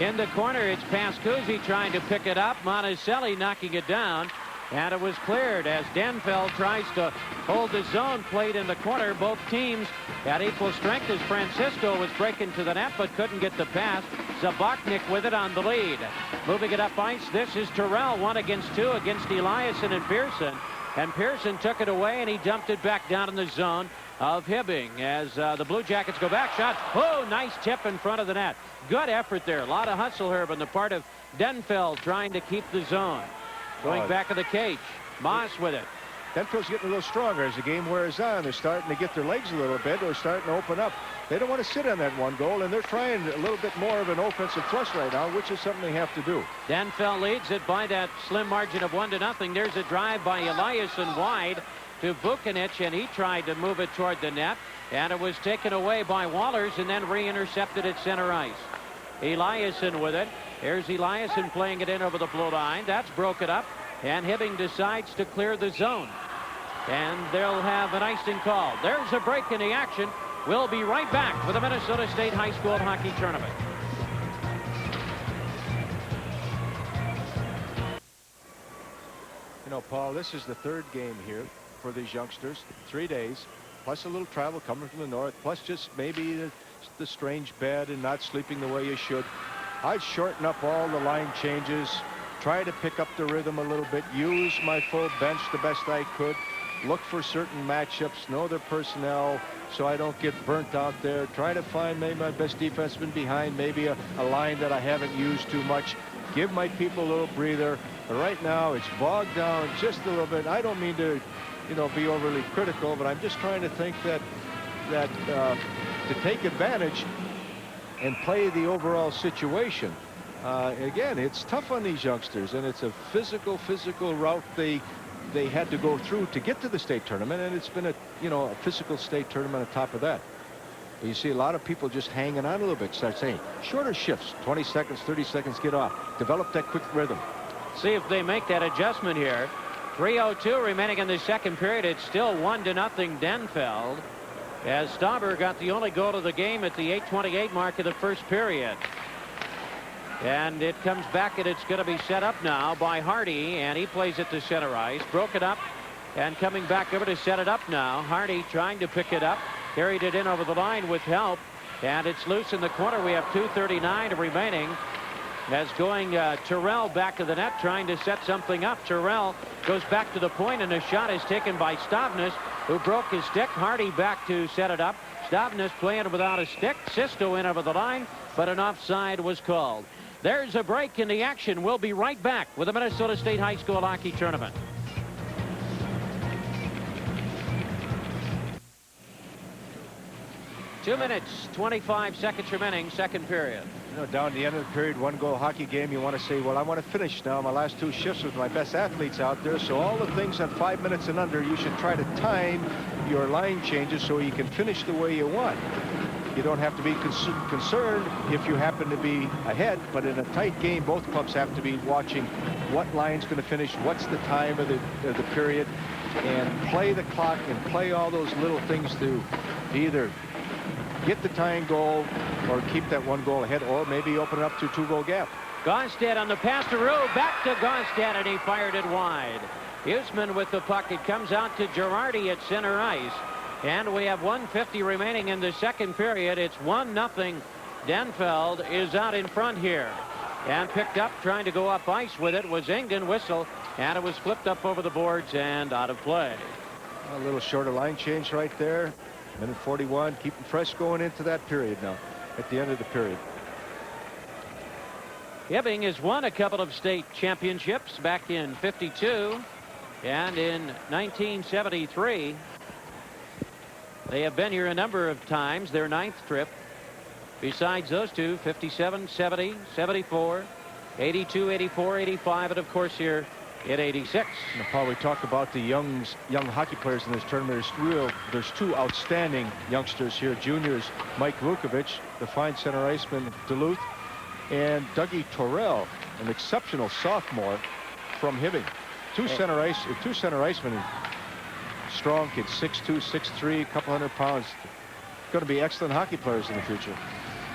In the corner, it's Pascuzzi trying to pick it up. Monticelli knocking it down. And it was cleared as Denfeld tries to hold the zone. Played in the corner. Both teams at equal strength as Francisco was breaking to the net but couldn't get the pass. Zabachnik with it on the lead. Moving it up ice. This is Terrell, 1 against 2 against Eliasson and Pearson. And Pearson took it away, and he dumped it back down in the zone of Hibbing as the Blue Jackets go back. Shot. Oh, nice tip in front of the net. Good effort there. A lot of hustle, Herb, on the part of Denfeld trying to keep the zone. Going back of the cage. Moss with it. Denfeld's getting a little stronger as the game wears on. They're starting to get their legs a little bit. They're starting to open up. They don't want to sit on that one goal, and they're trying a little bit more of an offensive thrust right now, which is something they have to do. Denfeld leads it by that slim margin of 1-0. There's a drive by Eliasson wide to Vucinic, and he tried to move it toward the net, and it was taken away by Wallers and then re-intercepted at center ice. Eliasson with it. Here's Eliasson playing it in over the blue line. That's broken up, and Hibbing decides to clear the zone. And they'll have an icing call. There's a break in the action. We'll be right back with the Minnesota State High School Hockey Tournament. You know, Paul, this is the third game here for these youngsters. 3 days. plus a little travel coming from the north, plus just maybe the strange bed and not sleeping the way you should. I'd shorten up all the line changes, try to pick up the rhythm a little bit, use my full bench the best I could, look for certain matchups, know their personnel so I don't get burnt out there, try to find maybe my best defenseman behind, maybe a line that I haven't used too much, give my people a little breather. But right now it's bogged down just a little bit. I don't mean to, be overly critical, but I'm just trying to think that to take advantage and play the overall situation. Again, it's tough on these youngsters, and it's a physical route they had to go through to get to the state tournament, and it's been a physical state tournament on top of that. But you see a lot of people just hanging on a little bit, start saying shorter shifts, 20 seconds, 30 seconds, get off, develop that quick rhythm. See if they make that adjustment here. 3:02 remaining in the second period. It's still 1-0 Denfeld, as Stauber got the only goal of the game at the 8:28 mark of the first period. And it comes back, and it's going to be set up now by Hardy, and he plays it to center ice. Broke it up, and coming back over to set it up now. Hardy trying to pick it up, carried it in over the line with help, and it's loose in the corner. We have 2:39 remaining. As going Terrell back to the net, trying to set something up. Terrell goes back to the point, and a shot is taken by Stavnes, who broke his stick. Hardy back to set it up. Stavnes playing without a stick. Sisto in over the line, but an offside was called. There's a break in the action. We'll be right back with the Minnesota State High School Hockey Tournament. Two minutes, 25 seconds remaining, second period. Down the end of the period, 1-goal hockey game, you want to say, well, I want to finish now my last 2 shifts with my best athletes out there. So all the things on 5 minutes and under, you should try to time your line changes so you can finish the way you want. You don't have to be concerned if you happen to be ahead, but in a tight game, both clubs have to be watching what line's going to finish, what's the time of the period, and play the clock and play all those little things to either get the tying goal or keep that 1 goal ahead, or maybe open it up to a 2-goal gap. Gonstead on the pass to Rowe, back to Gonstead, and he fired it wide. Huseman with the puck. It comes out to Girardi at center ice. And we have 1:50 remaining in the second period. It's 1-0. Denfeld is out in front here. And picked up, trying to go up ice with it, was Engen. Whistle, and it was flipped up over the boards and out of play. A little shorter line change right there. Minute 41, keeping fresh going into that period now, at the end of the period. Hibbing has won a couple of state championships back in '52 and in 1973. They have been here a number of times, their 9th trip. Besides those two, 57, 70, 74, 82, 84, 85, and of course here in 86. Now, Paul, we talked about the young hockey players in this tournament. There's 2 outstanding youngsters here, juniors, Mike Vukovic, the fine center iceman, Duluth, and Dougie Torrell, an exceptional sophomore from Hibbing. Two center icemen, strong kids, 6'2", 6'3", a couple hundred pounds. Going to be excellent hockey players in the future.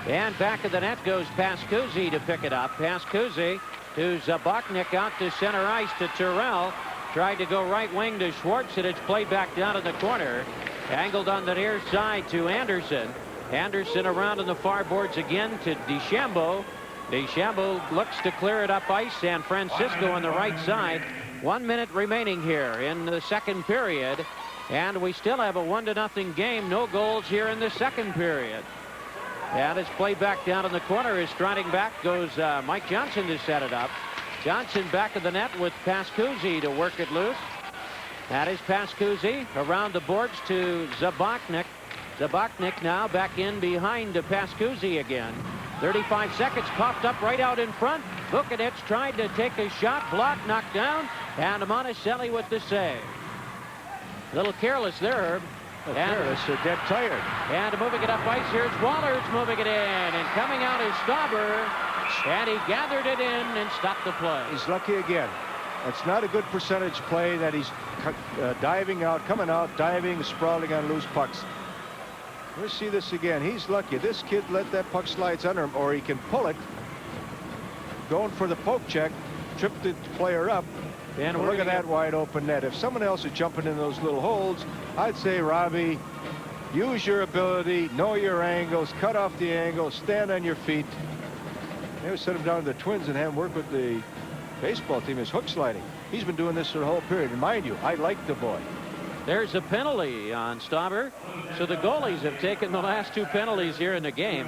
And back of the net goes Pascuzzi to pick it up. Pascuzzi to Zabachnik, out to center ice to Terrell. Tried to go right wing to Schwartz, and it's played back down in the corner. Angled on the near side to Anderson. Anderson around on the far boards again to DeChambeau. DeChambeau looks to clear it up ice. San Francisco on the right side. 1 minute remaining here in the second period. And we still have a 1-0 game. No goals here in the second period. And it's played back down in the corner. Is striding back goes Mike Johnson to set it up. Johnson back of the net with Pascuzzi to work it loose. That is Pascuzzi around the boards to Zabachnik. Zabachnik now back in behind to Pascuzzi again. 35 seconds, popped up right out in front. Vukovic tried to take a shot, blocked, knocked down, and Monticelli with the save. A little careless there, Herb. Careless, they're dead tired. And moving it up ice, here's Wallers moving it in, and coming out is Stauber, and he gathered it in and stopped the play. He's lucky again. It's not a good percentage play that he's diving out, coming out, diving, sprawling on loose pucks. Let's see this again. He's lucky. This kid let that puck slides under him, or he can pull it. Going for the poke check, tripped the player up. And look at that wide open net. If someone else is jumping in those little holes, I'd say, Robbie, use your ability, know your angles, cut off the angle, stand on your feet. Maybe send him down to the Twins and have him work with the baseball team. His hook sliding. He's been doing this for the whole period. And mind you, I like the boy. There's a penalty on Stauber. So the goalies have taken the last 2 penalties here in the game.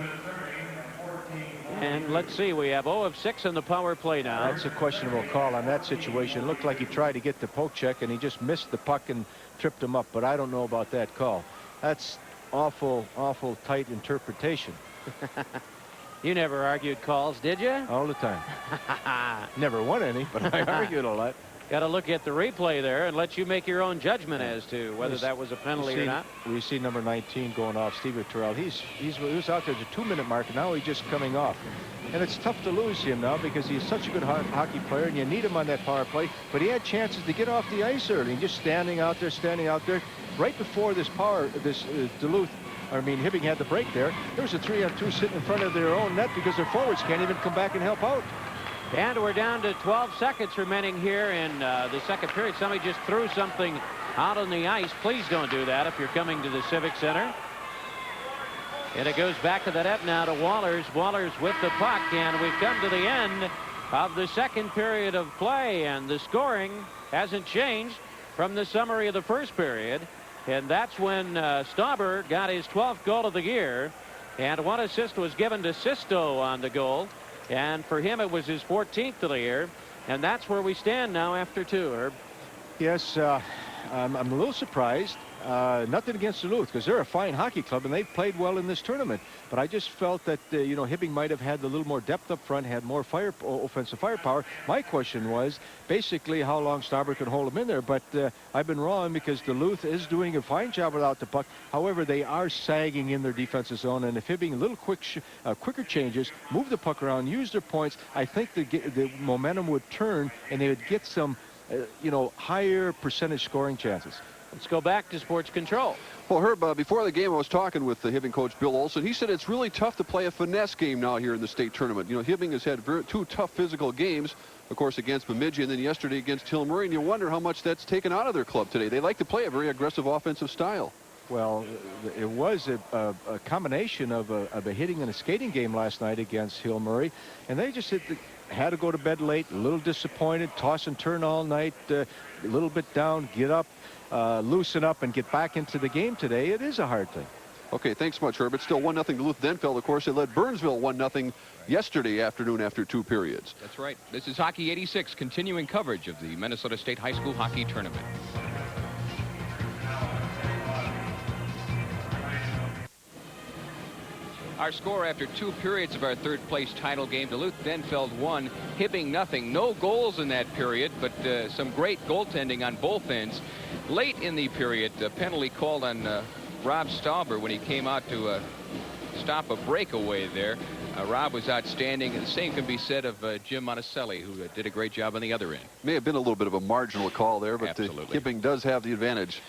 And let's see, we have 0 of 6 in the power play now. That's a questionable call on that situation. It looked like he tried to get the poke check and he just missed the puck and tripped him up. But I don't know about that call. That's awful, awful tight interpretation. You never argued calls, did you? All the time. Never won any, but I argued a lot. Got to look at the replay there and let you make your own judgment as to whether that was a penalty or not. We see number 19 going off, Steve Terrell. He was out there at the 2-minute mark, and now he's just coming off. And it's tough to lose him now because he's such a good hockey player, and you need him on that power play. But he had chances to get off the ice early, and just standing out there. Right before this Duluth, Hibbing had the break there. There was a 3-on-2 sitting in front of their own net because their forwards can't even come back and help out. And we're down to 12 seconds remaining here in the second period. Somebody just threw something out on the ice. Please don't do that if you're coming to the Civic Center. And it goes back to the net now to Wallers. Wallers with the puck, and we've come to the end of the second period of play, and the scoring hasn't changed from the summary of the first period. And that's when Stauber got his 12th goal of the year, and 1 assist was given to Sisto on the goal. And for him, it was his 14th of the year. And that's where we stand now after 2, Herb. Yes, I'm a little surprised. Nothing against Duluth because they're a fine hockey club and they've played well in this tournament. But I just felt that, Hibbing might have had a little more depth up front, had more offensive firepower. My question was basically how long Stauber can hold him in there. But I've been wrong because Duluth is doing a fine job without the puck. However, they are sagging in their defensive zone. And if Hibbing a little quicker changes, move the puck around, use their points, I think the momentum would turn and they would get some, higher percentage scoring chances. Let's go back to Sports Control. Well, Herb, before the game, I was talking with the Hibbing coach, Bill Olson. He said it's really tough to play a finesse game now here in the state tournament. Hibbing has had 2 tough physical games, of course, against Bemidji and then yesterday against Hill Murray, and you wonder how much that's taken out of their club today. They like to play a very aggressive offensive style. Well, it was a combination of a hitting and a skating game last night against Hill Murray, and they just had to go to bed late, a little disappointed, toss and turn all night, a little bit down, get up, loosen up, and get back into the game today. It is a hard thing. Okay, thanks much, Herb. It's still 1-0 Duluth Denfeld. Of course, they led Burnsville 1-0 yesterday afternoon after 2 periods. That's right. This is Hockey 86, continuing coverage of the Minnesota State High School Hockey Tournament. Our score after 2 periods of our third-place title game: Duluth Denfeld 1, Hibbing nothing. No goals in that period, but some great goaltending on both ends. Late in the period, a penalty called on Rob Stauber when he came out to stop a breakaway there. Rob was outstanding, and the same can be said of Jim Monticelli, who did a great job on the other end. May have been a little bit of a marginal call there, but Hibbing does have the advantage.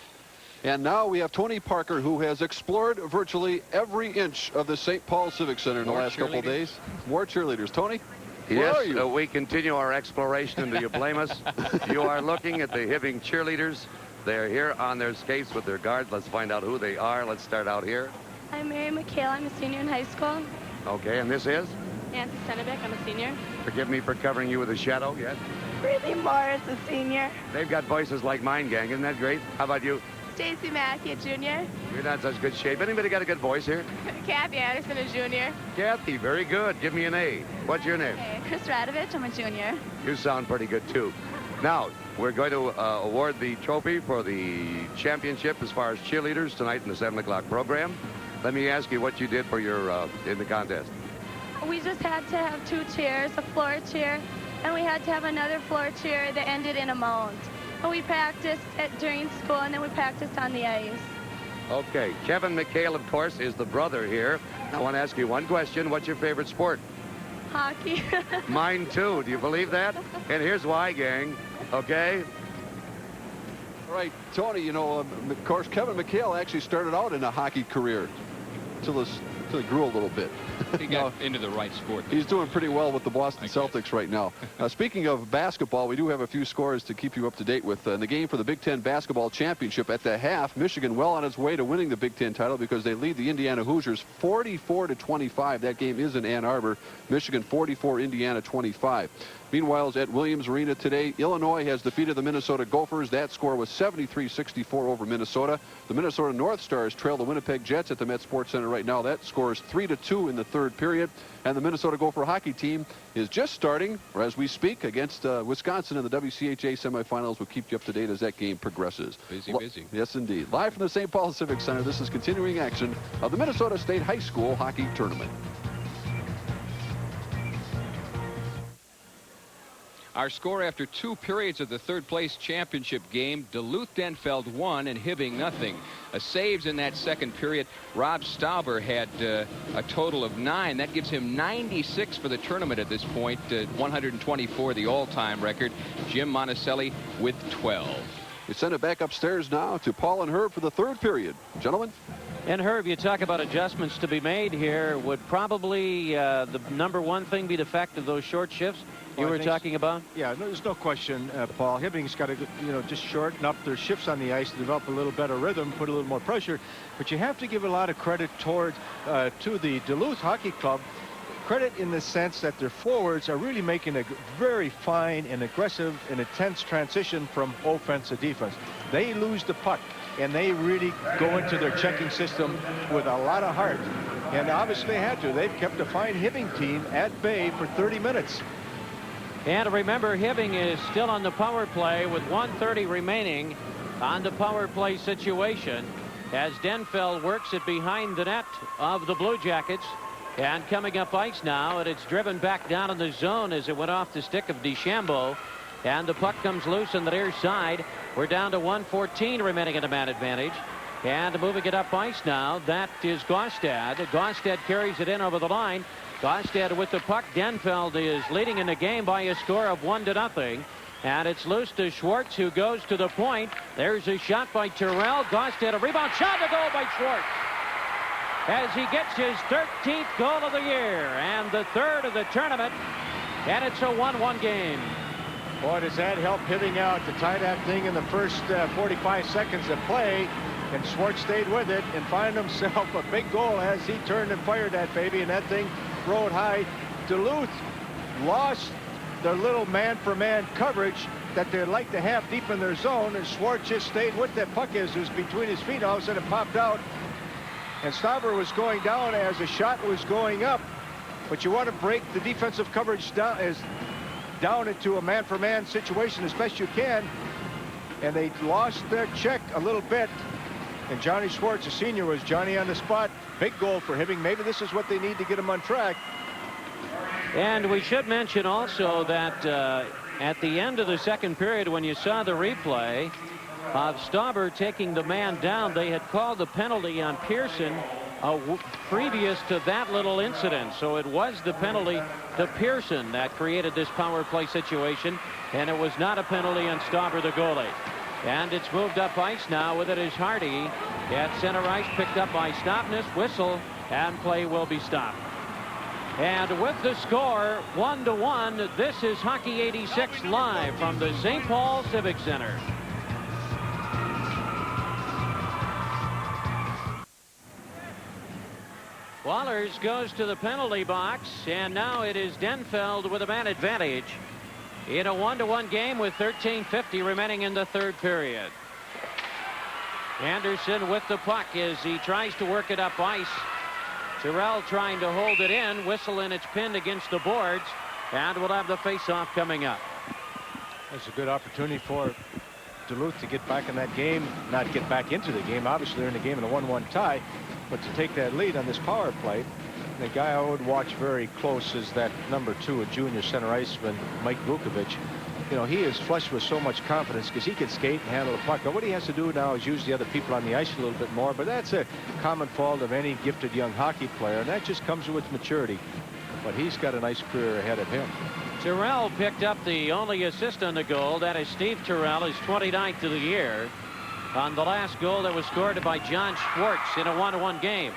And now we have Tony Parker, who has explored virtually every inch of the St. Paul Civic Center in the last couple of days. More cheerleaders. Tony, where are you? We continue our exploration into you blame us. You are looking at the Hibbing cheerleaders. They're here on their skates with their guards. Let's find out who they are. Let's start out here. I'm Mary McHale. I'm a senior in high school. Okay, and this is? Nancy Senebeck. I'm a senior. Forgive me for covering you with a shadow, yes? Ruby Morris, a senior. They've got voices like mine, gang. Isn't that great? How about you? Stacy Mackey, a junior. You're not in such good shape. Anybody got a good voice here? Kathy Anderson, a junior. Kathy, very good. Give me an A. What's your name? Okay. Chris Radovich, I'm a junior. You sound pretty good, too. Now, we're going to award the trophy for the championship as far as cheerleaders tonight in the 7 o'clock program. Let me ask you what you did for your in the contest. We just had to have 2 chairs, a floor chair, and we had to have another floor chair that ended in a mound. And we practiced during school, and then we practiced on the ice. Okay. Kevin McHale, of course, is the brother here. I want to ask you one question. What's your favorite sport? Hockey. Mine, too. Do you believe that? And here's why, gang. Okay? All right, Tony, of course, Kevin McHale actually started out in a hockey career until his until he grew a little bit. He got into the right sport. He's doing pretty well with the Boston Celtics right now. Speaking of basketball, we do have a few scores to keep you up to date with. In the game for the Big Ten Basketball Championship at the half, Michigan well on its way to winning the Big Ten title because they lead the Indiana Hoosiers 44-25. That game is in Ann Arbor. Michigan 44, Indiana 25. Meanwhile, at Williams Arena today, Illinois has defeated the Minnesota Gophers. That score was 73-64 over Minnesota. The Minnesota North Stars trail the Winnipeg Jets at the Met Sports Center right now. That score is 3-2 in the third period. And the Minnesota Gopher hockey team is just starting, or as we speak, against Wisconsin in the WCHA semifinals. We'll keep you up to date as that game progresses. Busy. Yes, indeed. Live from the St. Paul Civic Center, this is continuing action of the Minnesota State High School Hockey Tournament. Our score after 2 periods of the third-place championship game, Duluth Denfeld 1 and Hibbing 0. Saves in that second period. Rob Stauber had a total of 9. That gives him 96 for the tournament at this point, 124 the all-time record. Jim Monticelli with 12. We send it back upstairs now to Paul and Herb for the third period. Gentlemen. And Herb, you talk about adjustments to be made here. Would probably the number one thing be the fact of those short shifts you were talking about? Yeah, no, there's no question, Paul. Hibbing's got to, just shorten up their shifts on the ice to develop a little better rhythm, put a little more pressure. But you have to give a lot of credit to the Duluth Hockey Club. Credit in the sense that their forwards are really making a very fine and aggressive and intense transition from offense to defense. They lose the puck, and they really go into their checking system with a lot of heart. And obviously they had to. They've kept a fine Hibbing team at bay for 30 minutes. And remember, Hibbing is still on the power play with 1:30 remaining on the power play situation as Denfeld works it behind the net of the Blue Jackets. And coming up ice now, and it's driven back down in the zone as it went off the stick of DeChambeau. And the puck comes loose on the near side. We're down to 1:14 remaining in the man advantage. And moving it up ice now, that is Gaustad. Gaustad carries it in over the line. Gaustad with the puck. Denfeld is leading in the game by a score of 1-0. And it's loose to Schwartz, who goes to the point. There's a shot by Terrell. Gaustad, a rebound shot, a goal by Schwartz, as he gets his 13th goal of the year and the third of the tournament. And it's a 1-1 game. Boy, does that help Hibbing out to tie that thing in the first 45 seconds of play. And Schwartz stayed with it and found himself a big goal as he turned and fired that baby, and that thing rode high. Duluth lost their little man-for-man coverage that they like to have deep in their zone, and Schwartz just stayed with that puck as it was between his feet. All of a sudden it popped out, and Stauber was going down as the shot was going up. But you want to break the defensive coverage down into a man-for-man situation as best you can, and they lost their check a little bit. And Johnny Schwartz, a senior, was Johnny on the spot. Big goal for Hibbing. Maybe this is what they need to get him on track. And we should mention also that at the end of the second period, when you saw the replay of Stauber taking the man down, they had called the penalty on Pearson previous to that little incident. So it was the penalty to Pearson that created this power play situation, and it was not a penalty on Stauber, the goalie. And it's moved up ice now. With it is Hardy at center ice, picked up by Stopness. Whistle, and play will be stopped. And with the score 1-1, this is Hockey 86 live from the St. Paul Civic Center. Wallers goes to the penalty box, and now it is Denfeld with a man advantage in a 1-1 game with 13:50 remaining in the third period. Anderson with the puck as he tries to work it up ice. Terrell trying to hold it in. Whistle, and it's pinned against the boards, and we'll have the face-off coming up. That's a good opportunity for Duluth to get back in that game, not get back into the game. Obviously they're in the game in a 1-1 tie, but to take that lead on this power play. The guy I would watch very close is that number 2, a junior center iceman, Mike Vukovic. You know, he is flushed with so much confidence because he can skate and handle the puck. But what he has to do now is use the other people on the ice a little bit more. But that's a common fault of any gifted young hockey player, and that just comes with maturity. But he's got a nice career ahead of him. Terrell picked up the only assist on the goal. That is Steve Terrell, his 29th of the year, on the last goal that was scored by John Schwartz in a 1-1 game.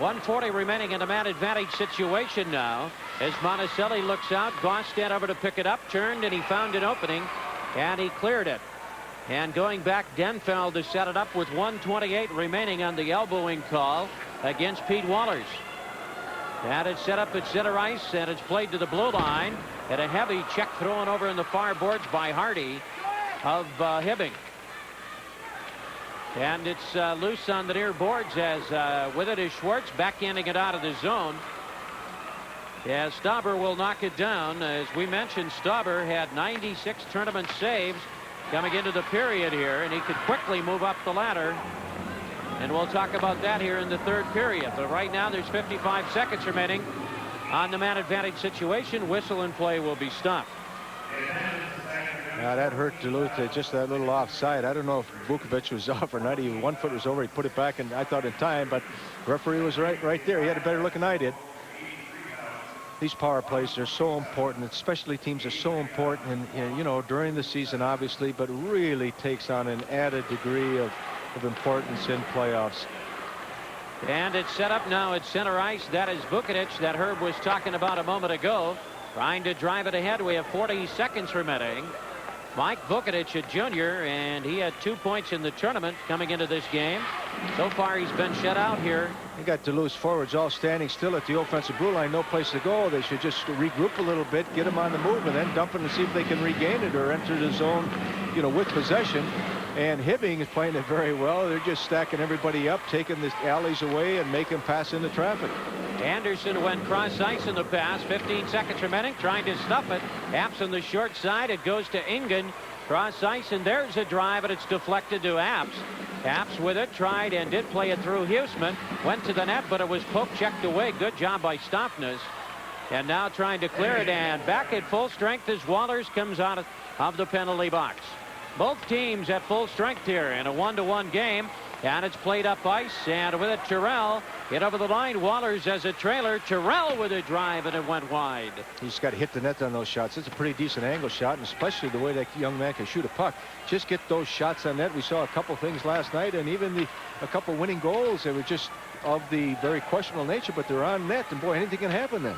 1:40 remaining in a man advantage situation now. As Monticelli looks out, Gostad over to pick it up, turned, and he found an opening, and he cleared it. And going back, Denfeld to set it up with 1:28 remaining on the elbowing call against Pete Wallers. And it's set up at center ice, and it's played to the blue line. And a heavy check thrown over in the far boards by Hardy of Hibbing. And it's loose on the near boards as with it is Schwartz backhanding it out of the zone. As Stauber will knock it down. As we mentioned, Stauber had 96 tournament saves coming into the period here, and he could quickly move up the ladder. And we'll talk about that here in the third period. But right now there's 55 seconds remaining on the man advantage situation. Whistle and play will be stopped. Now that hurt Duluth, just that little offside. I don't know if Vukovic was off or not. He 1 foot was over. He put it back, and I thought in time, but referee was right there. He had a better look than I did. These power plays are so important. Specialty teams are so important, and you know, during the season, obviously, but really takes on an added degree of importance in playoffs. And it's set up now at center ice. That is Vukovic that Herb was talking about a moment ago, trying to drive it ahead. We have 40 seconds remaining. Mike Vukovic, a junior, and he had 2 points in the tournament coming into this game. So far he's been shut out here. You got Duluth forwards all standing still at the offensive blue line, no place to go. They should just regroup a little bit, get them on the move, and then dump it and see if they can regain it or enter the zone, you know, with possession. And Hibbing is playing it very well. They're just stacking everybody up, taking the alleys away and making pass into traffic. Anderson went cross ice in the pass. 15 seconds remaining, trying to stuff it. Apps on the short side. It goes to Ingen. Cross ice, and there's a drive, and it's deflected to Apps. Apps with it, tried and did play it through Huseman. Went to the net, but it was poke checked away. Good job by Stoffness. And now trying to clear it, and back at full strength as Wallers comes out of the penalty box. Both teams at full strength here in a 1-to-1 game. And it's played up ice, and with it, Terrell hit over the line. Wallers as a trailer. Terrell with a drive, and it went wide. He's got to hit the net on those shots. It's a pretty decent angle shot, and especially the way that young man can shoot a puck. Just get those shots on net. We saw a couple things last night, and even a couple winning goals. They were just of the very questionable nature, but they're on net, and boy, anything can happen then.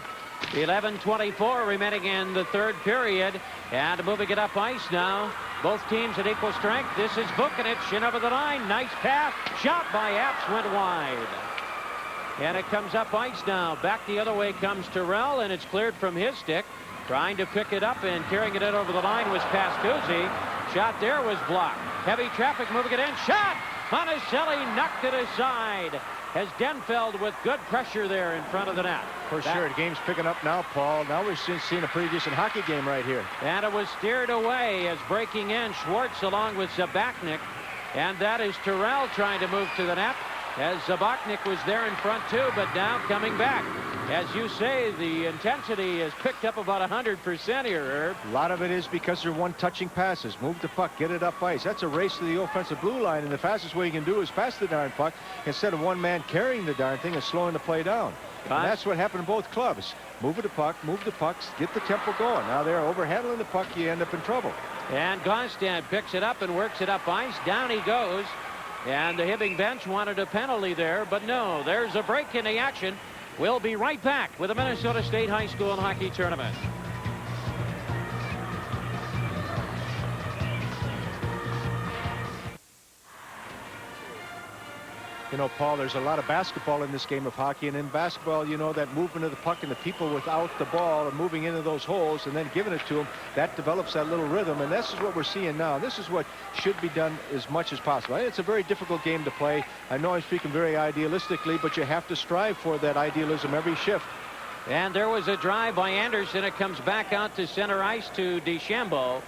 11:24 remaining in the third period, and moving it up ice now. Both teams at equal strength. This is Vukovic in over the line. Nice pass. Shot by Apps went wide. And it comes up ice now. Back the other way comes Terrell, and it's cleared from his stick. Trying to pick it up and carrying it in over the line was Pascuzzi. Shot there was blocked. Heavy traffic moving it in. Shot! Monticelli knocked it aside. As Denfeld with good pressure there in front of the net. For sure, the game's picking up now, Paul. Now we're seeing a pretty decent hockey game right here. And it was steered away as breaking in Schwartz along with Zabachnik. And that is Terrell trying to move to the net. As Zabachnik was there in front too, but now coming back. As you say, the intensity has picked up about 100% here, Herb. A lot of it is because they're one-touching passes. Move the puck, get it up ice. That's a race to the offensive blue line, and the fastest way you can do is pass the darn puck instead of one man carrying the darn thing and slowing the play down. And that's what happened in both clubs. Move the pucks, get the tempo going. Now they're overhandling the puck, you end up in trouble. And Gostad picks it up and works it up ice. Down he goes. And the Hibbing bench wanted a penalty there, but no, there's a break in the action. We'll be right back with the Minnesota State High School Hockey Tournament. You know, Paul, there's a lot of basketball in this game of hockey, and in basketball, you know, that movement of the puck and the people without the ball and moving into those holes and then giving it to them, that develops that little rhythm, and this is what we're seeing now. This is what should be done as much as possible. It's a very difficult game to play. I know I'm speaking very idealistically, but you have to strive for that idealism every shift. And there was a drive by Anderson. It comes back out to center ice to DeChambeau.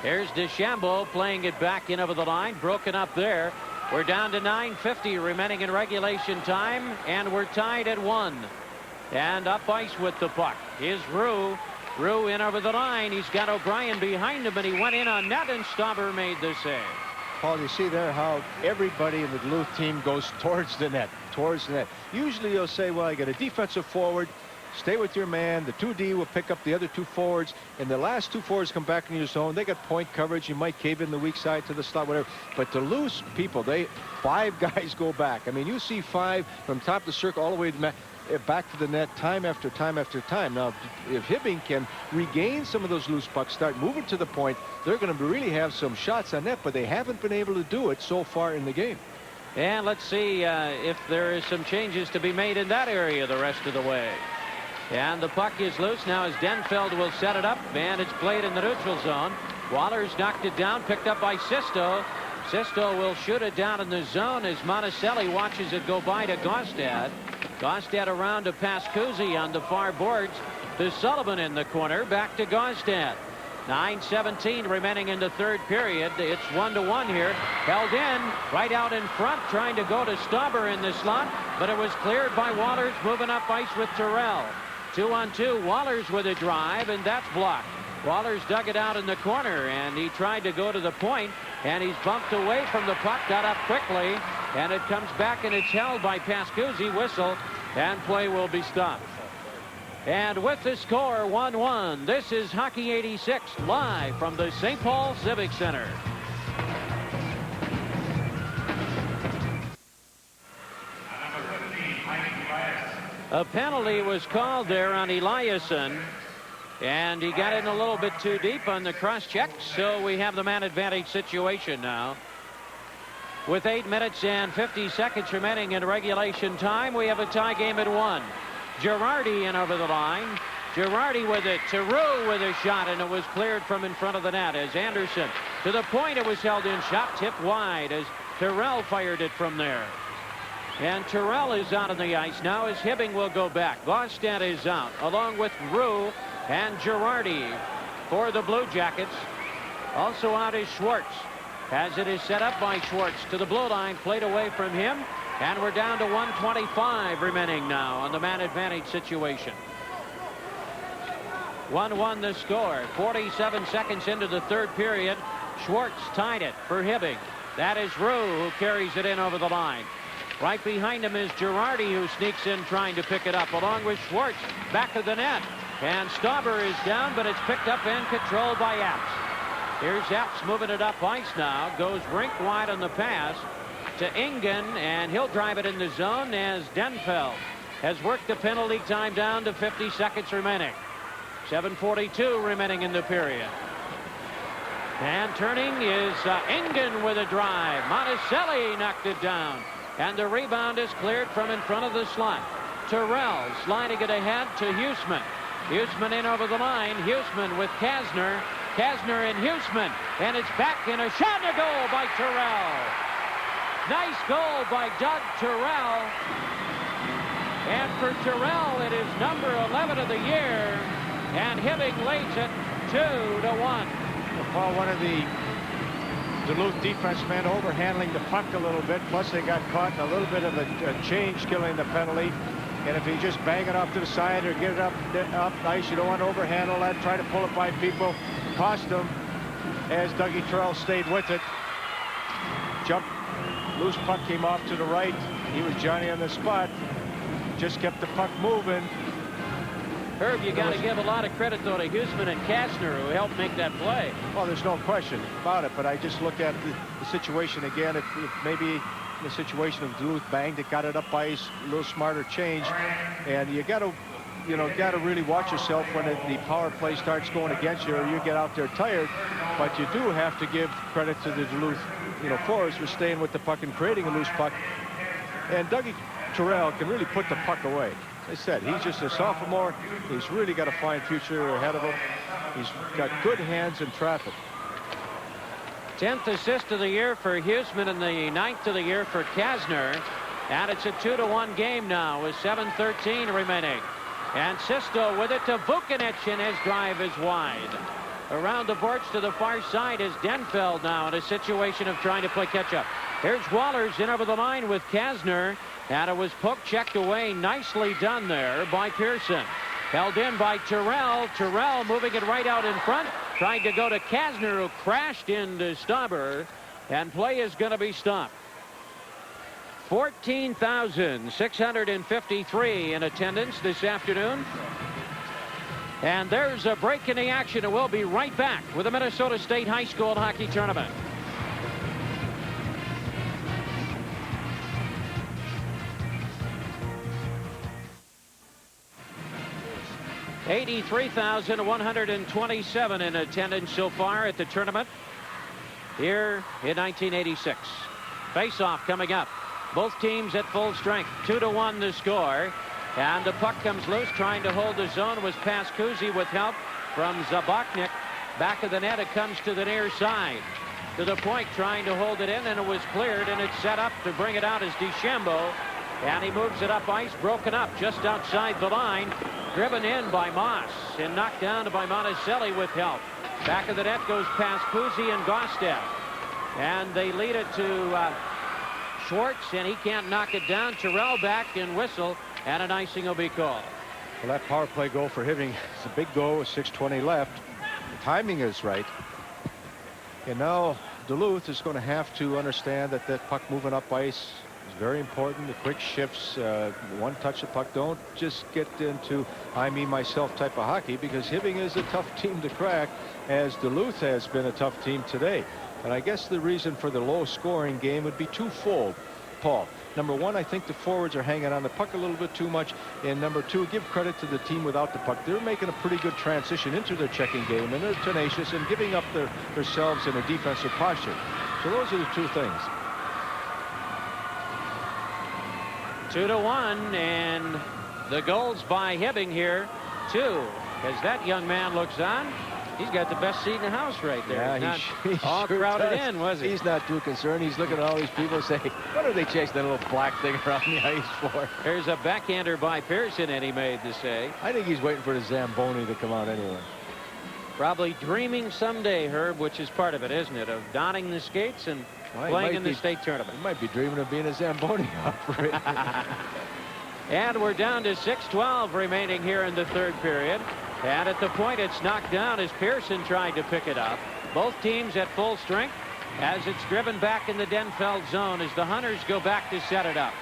Here's DeChambeau playing it back in over the line, broken up there. We're down to 9:50 remaining in regulation time, and we're tied at 1. And up ice with the puck is Rue. Rue in over the line. He's got O'Brien behind him, and he went in on net, and Stauber made the save. Paul, you see there how everybody in the Duluth team goes towards the net, Usually they'll say, well, I got a defensive forward, stay with your man. The 2D will pick up the other 2 forwards, and the last 2 forwards come back in your zone. They got point coverage. You might cave in the weak side to the slot, whatever. But to lose people, 5 guys go back. I mean, you see 5 from top of the circle all the way to back to the net time after time after time. Now, if Hibbing can regain some of those loose pucks, start moving to the point, they're going to really have some shots on net, but they haven't been able to do it so far in the game. And let's see if there is some changes to be made in that area the rest of the way. And the puck is loose now as Denfeld will set it up, and it's played in the neutral zone. Waller's knocked it down, picked up by Sisto. Sisto will shoot it down in the zone as Monticelli watches it go by to Gaustad. Gaustad around to Pascuzzi on the far boards. To Sullivan in the corner, back to Gaustad. 9:17 remaining in the third period. It's 1-1 here. Held in, right out in front, trying to go to Stauber in the slot, but it was cleared by Wallers, moving up ice with Terrell. 2-on-2, Wallers with a drive, and that's blocked. Wallers dug it out in the corner, and he tried to go to the point, and he's bumped away from the puck, got up quickly, and it comes back, and it's held by Pascuzzi. Whistle, and play will be stopped. And with the score 1-1, this is Hockey 86 live from the St. Paul Civic Center. A penalty was called there on Eliasson, and he got in a little bit too deep on the cross check, so we have the man advantage situation now. With 8 minutes and 50 seconds remaining in regulation time, we have a tie game at 1. Girardi in over the line. Girardi with it. Theroux with a shot, and it was cleared from in front of the net as Anderson to the point. It was held in. Shot tipped wide as Terrell fired it from there. And Terrell is out on the ice now as Hibbing will go back. Gaustad is out along with Roux and Girardi for the Blue Jackets. Also out is Schwartz as it is set up by Schwartz to the blue line, played away from him. And we're down to 1:25 remaining now on the man advantage situation. 1-1 the score. 47 seconds into the third period. Schwartz tied it for Hibbing. That is Roux who carries it in over the line. Right behind him is Girardi, who sneaks in trying to pick it up along with Schwartz back of the net. And Stauber is down, but it's picked up and controlled by Epps. Here's Epps moving it up ice now. Goes rink wide on the pass to Ingen, and he'll drive it in the zone as Denfeld has worked the penalty time down to 50 seconds remaining. 7:42 remaining in the period. And turning is Ingen with a drive. Monticelli knocked it down, and the rebound is cleared from in front of the slot. Terrell sliding it ahead to Huseman. Huseman in over the line. Huseman with Kasner. Kasner and Huseman, and it's back in a shot and a goal by Terrell. Nice goal by Doug Terrell. And for Terrell, it is number 11 of the year. And Hibbing leads it 2-1. Well, one of the Duluth defensemen overhandling the puck a little bit. Plus, they got caught in a little bit of a change killing the penalty. And if you just bang it off to the side or get it up nice, you don't want to overhandle that. Try to pull it by people. Cost him as Dougie Terrell stayed with it. Jumped. Loose puck came off to the right. He was Johnny on the spot. Just kept the puck moving. Herb, you got to give a lot of credit, though, to Huseman and Kasner, who helped make that play. Well, there's no question about it, but I just look at the situation again. If maybe in the situation of Duluth banged it, got it up ice, a little smarter change. And you got to, got to really watch yourself when the power play starts going against you, or you get out there tired. But you do have to give credit to the Duluth forwards for staying with the puck and creating a loose puck. And Dougie Terrell can really put the puck away. As I said, he's just a sophomore. He's really got a fine future ahead of him. He's got good hands in traffic. 10th assist of the year for Huseman and the 9th of the year for Kasner. And it's a 2-1 game now with 7:13 remaining. And Sisto with it to Vucinic, and his drive is wide. Around the boards to the far side is Denfeld now in a situation of trying to play catch-up. Here's Wallers in over the line with Kasner. And it was poke checked away. Nicely done there by Pearson. Held in by Terrell. Terrell moving it right out in front. Trying to go to Kasner, who crashed into Stauber. And play is going to be stopped. 14,653 in attendance this afternoon. And there's a break in the action, and we'll be right back with the Minnesota State High School Hockey Tournament. $83,127 in attendance so far at the tournament here in 1986. Face-off coming up. Both teams at full strength. 2-1 the score. And the puck comes loose, trying to hold the zone was Pascuzzi with help from Zabachnik. Back of the net, it comes to the near side. To the point, trying to hold it in, and it was cleared, and it's set up to bring it out as DeChambeau. And he moves it up ice, broken up just outside the line. Driven in by Moss and knocked down by Monticelli with help. Back of the net goes Pascuzzi and Gostev. And they lead it to Schwartz, and he can't knock it down. Terrell back and whistle, and an icing will be called. Well, that power play goal for Hibbing is a big goal with 6:20 left. The timing is right. And now Duluth is going to have to understand that that puck moving up ice is very important. The quick shifts, one touch of puck. Don't just get into I, me, myself type of hockey, because Hibbing is a tough team to crack, as Duluth has been a tough team today. And I guess the reason for the low scoring game would be twofold, Paul. Number one, I think the forwards are hanging on the puck a little bit too much. And number two, give credit to the team without the puck. They're making a pretty good transition into their checking game, and they're tenacious and giving up themselves in a defensive posture. So those are the two things. 2-1, and the goals by Hibbing here, 2. As that young man looks on, he's got the best seat in the house right there. Yeah, he's not all sure crowded does. in, was he? He's not too concerned. He's looking at all these people and saying, what are they chasing that little black thing around the ice for? There's a backhander by Pearson, and he made the save. I think he's waiting for the Zamboni to come out anyway. Probably dreaming someday, Herb, which is part of it, isn't it, of donning the skates and playing in the state tournament. He might be dreaming of being a Zamboni operator. And we're down to 6:12 remaining here in the third period. And at the point, it's knocked down as Pearson tried to pick it up. Both teams at full strength as it's driven back in the Denfeld zone as the Hunters go back to set it up.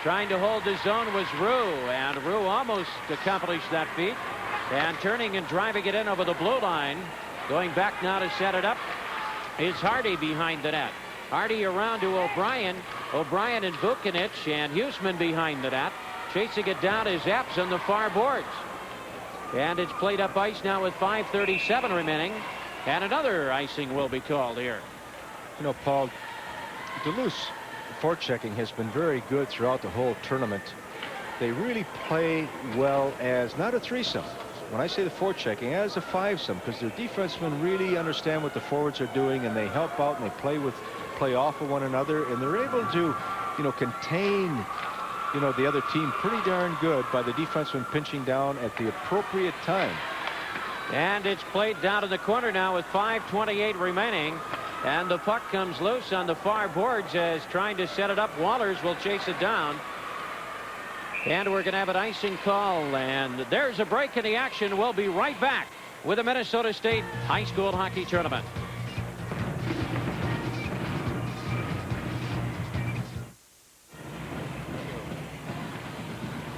Trying to hold the zone was Rue, and Rue almost accomplished that feat. And turning and driving it in over the blue line. Going back now to set it up is Hardy behind the net. Hardy around to O'Brien. O'Brien and Vukinich, and Huseman behind the net. Chasing it down is Epps on the far boards. And it's played up ice now with 5:37 remaining. And another icing will be called here. You know, Paul, Duluth's forechecking has been very good throughout the whole tournament. They really play well as not a threesome. When I say the forechecking, as a fivesome, because their defensemen really understand what the forwards are doing, and they help out and they play off of one another, and they're able to, you know, contain, you know, the other team pretty darn good by the defenseman pinching down at the appropriate time. And it's played down to the corner now with 5:28 remaining. And the puck comes loose on the far boards as trying to set it up. Wallers will chase it down. And we're going to have an icing call. And there's a break in the action. We'll be right back with the Minnesota State High School Hockey Tournament.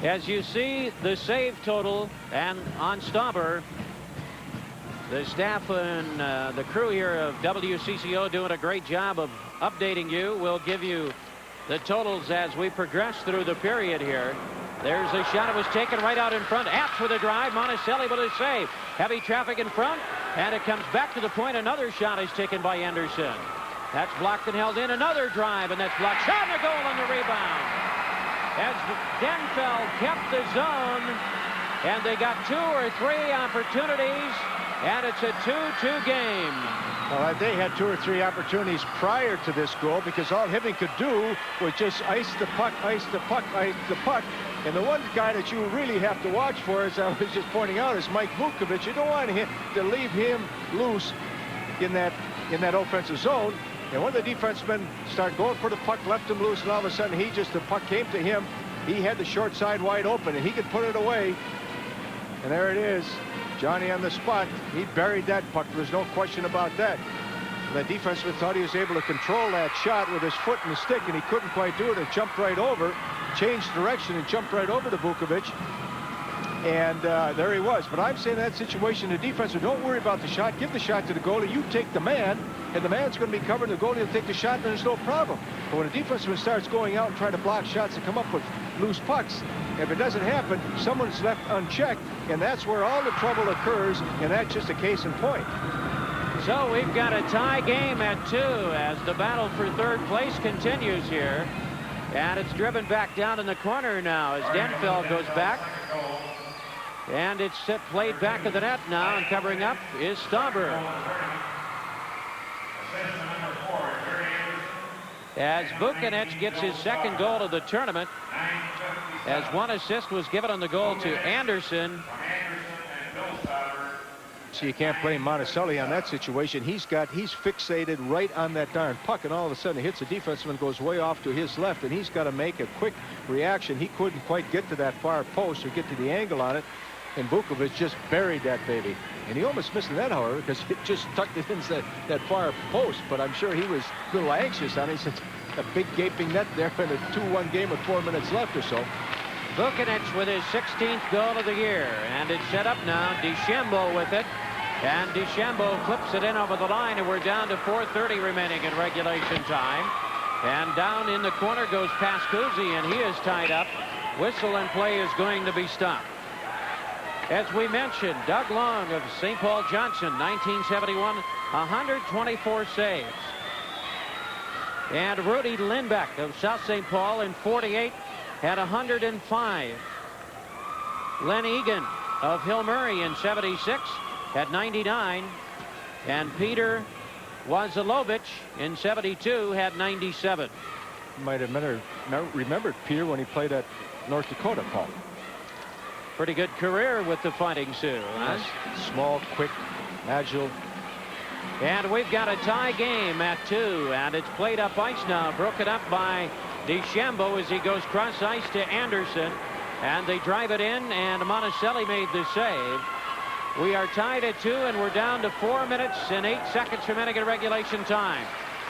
As you see the save total, and on Stauber, the staff and the crew here of WCCO doing a great job of updating you. We'll give you the totals as we progress through the period here. There's a shot. It was taken right out in front. Apps with a drive. Monticelli with a save. Heavy traffic in front, and it comes back to the point. Another shot is taken by Anderson. That's blocked and held in. Another drive, and that's blocked. Shot and a goal on the rebound. As Denfeld kept the zone, and they got 2 or 3 opportunities, and it's a 2-2 game. Well, they had 2 or 3 opportunities prior to this goal, because all Hibbing could do was just ice the puck, ice the puck, ice the puck. And the one guy that you really have to watch for, as I was just pointing out, is Mike Vukovic. You don't want to leave him loose in that offensive zone. And when the defensemen start going for the puck, left him loose, and all of a sudden the puck came to him. He had the short side wide open, and he could put it away. And there it is. Johnny on the spot. He buried that puck. There's no question about that. The defenseman thought he was able to control that shot with his foot and the stick, and he couldn't quite do it. It jumped right over, changed direction, and jumped right over to Vukovic. And there he was. But I'm saying in that situation, the defenseman, don't worry about the shot. Give the shot to the goalie. You take the man, and the man's going to be covering the goalie will take the shot, and there's no problem. But when a defenseman starts going out and trying to block shots and come up with loose pucks, if it doesn't happen, someone's left unchecked, and that's where all the trouble occurs, and that's just a case in point. So we've got a tie game at 2 as the battle for third place continues here. And it's driven back down in the corner now as Denfeld goes back. And it's played back of the net now, and covering up is Stauber. As Vukovic gets his second goal of the tournament, as one assist was given on the goal to Anderson. So you can't blame Monticelli on that situation. He's fixated right on that darn puck, and all of a sudden it hits the defenseman, goes way off to his left, and he's got to make a quick reaction. He couldn't quite get to that far post or get to the angle on it, and Vukovic just buried that baby. And he almost missed the net, however, because it just tucked it into that far post. But I'm sure he was a little anxious on it. He said, a big gaping net there in a 2-1 game with 4 minutes left or so. Vukovic with his 16th goal of the year, and it's set up now. DeChambeau with it, and DeChambeau clips it in over the line, and we're down to 4:30 remaining in regulation time. And down in the corner goes Pascuzzi, and he is tied up. Whistle and play is going to be stopped. As we mentioned, Doug Long of St. Paul Johnson, 1971, 124 saves. And Rudy Lindbeck of South St. Paul in 48 had 105. Len Egan of Hill Murray in 76 had 99. And Peter Wazilovich in 72 had 97. You might have remembered Peter when he played at North Dakota, Paul. Pretty good career with the Fighting Sioux. Huh? Small, quick, agile. And we've got a tie game at 2, and it's played up ice now, broken up by DeChambeau as he goes cross ice to Anderson, and they drive it in, and Monticelli made the save. We are tied at 2, and we're down to 4 minutes and 8 seconds remaining in regulation time.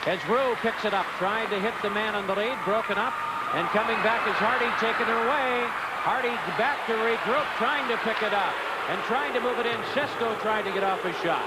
As Rue picks it up, tried to hit the man on the lead, broken up, and coming back is Hardy, taking it away. Hardy back to regroup, trying to pick it up and trying to move it in. Cisco tried to get off a shot.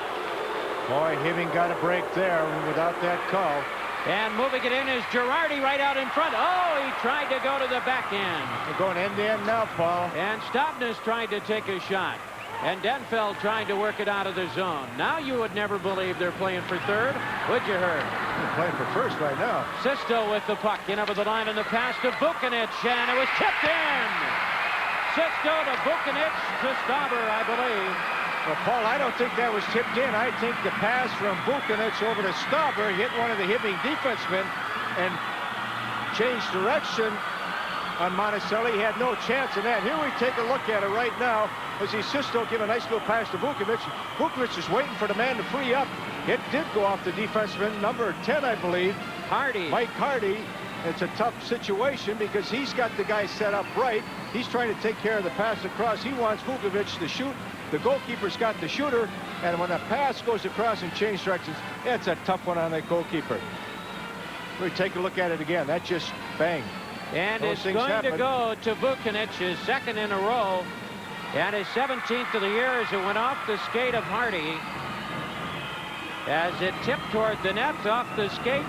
Boy, Hibbing got a break there without that call. And moving it in is Girardi right out in front. Oh, he tried to go to the back end. We're going end to end now, Paul. And Stopnis tried to take a shot. And Denfeld trying to work it out of the zone. Now you would never believe they're playing for third, would you, Herb? They're playing for first right now. Sisto with the puck in over the line, and the pass to Vukovic, and it was tipped in. Sisto to Vukovic to Stauber, I believe. Well, Paul, I don't think that was tipped in. I think the pass from Vukovic over to Stauber hit one of the Hibbing defensemen and changed direction on Monticelli. He had no chance in that. Here we take a look at it right now as Sisto give a nice little pass to Vukovic. Vukovic is waiting for the man to free up. It did go off the defenseman, number 10, I believe. Hardy. Mike Hardy. It's a tough situation because he's got the guy set up right. He's trying to take care of the pass across. He wants Vukovic to shoot. The goalkeeper's got the shooter, and when the pass goes across and change directions, it's a tough one on that goalkeeper. We take a look at it again. That just banged. And it's going to go to Vukovic, his second in a row, and his 17th of the year as it went off the skate of Hardy. As it tipped toward the net off the skate.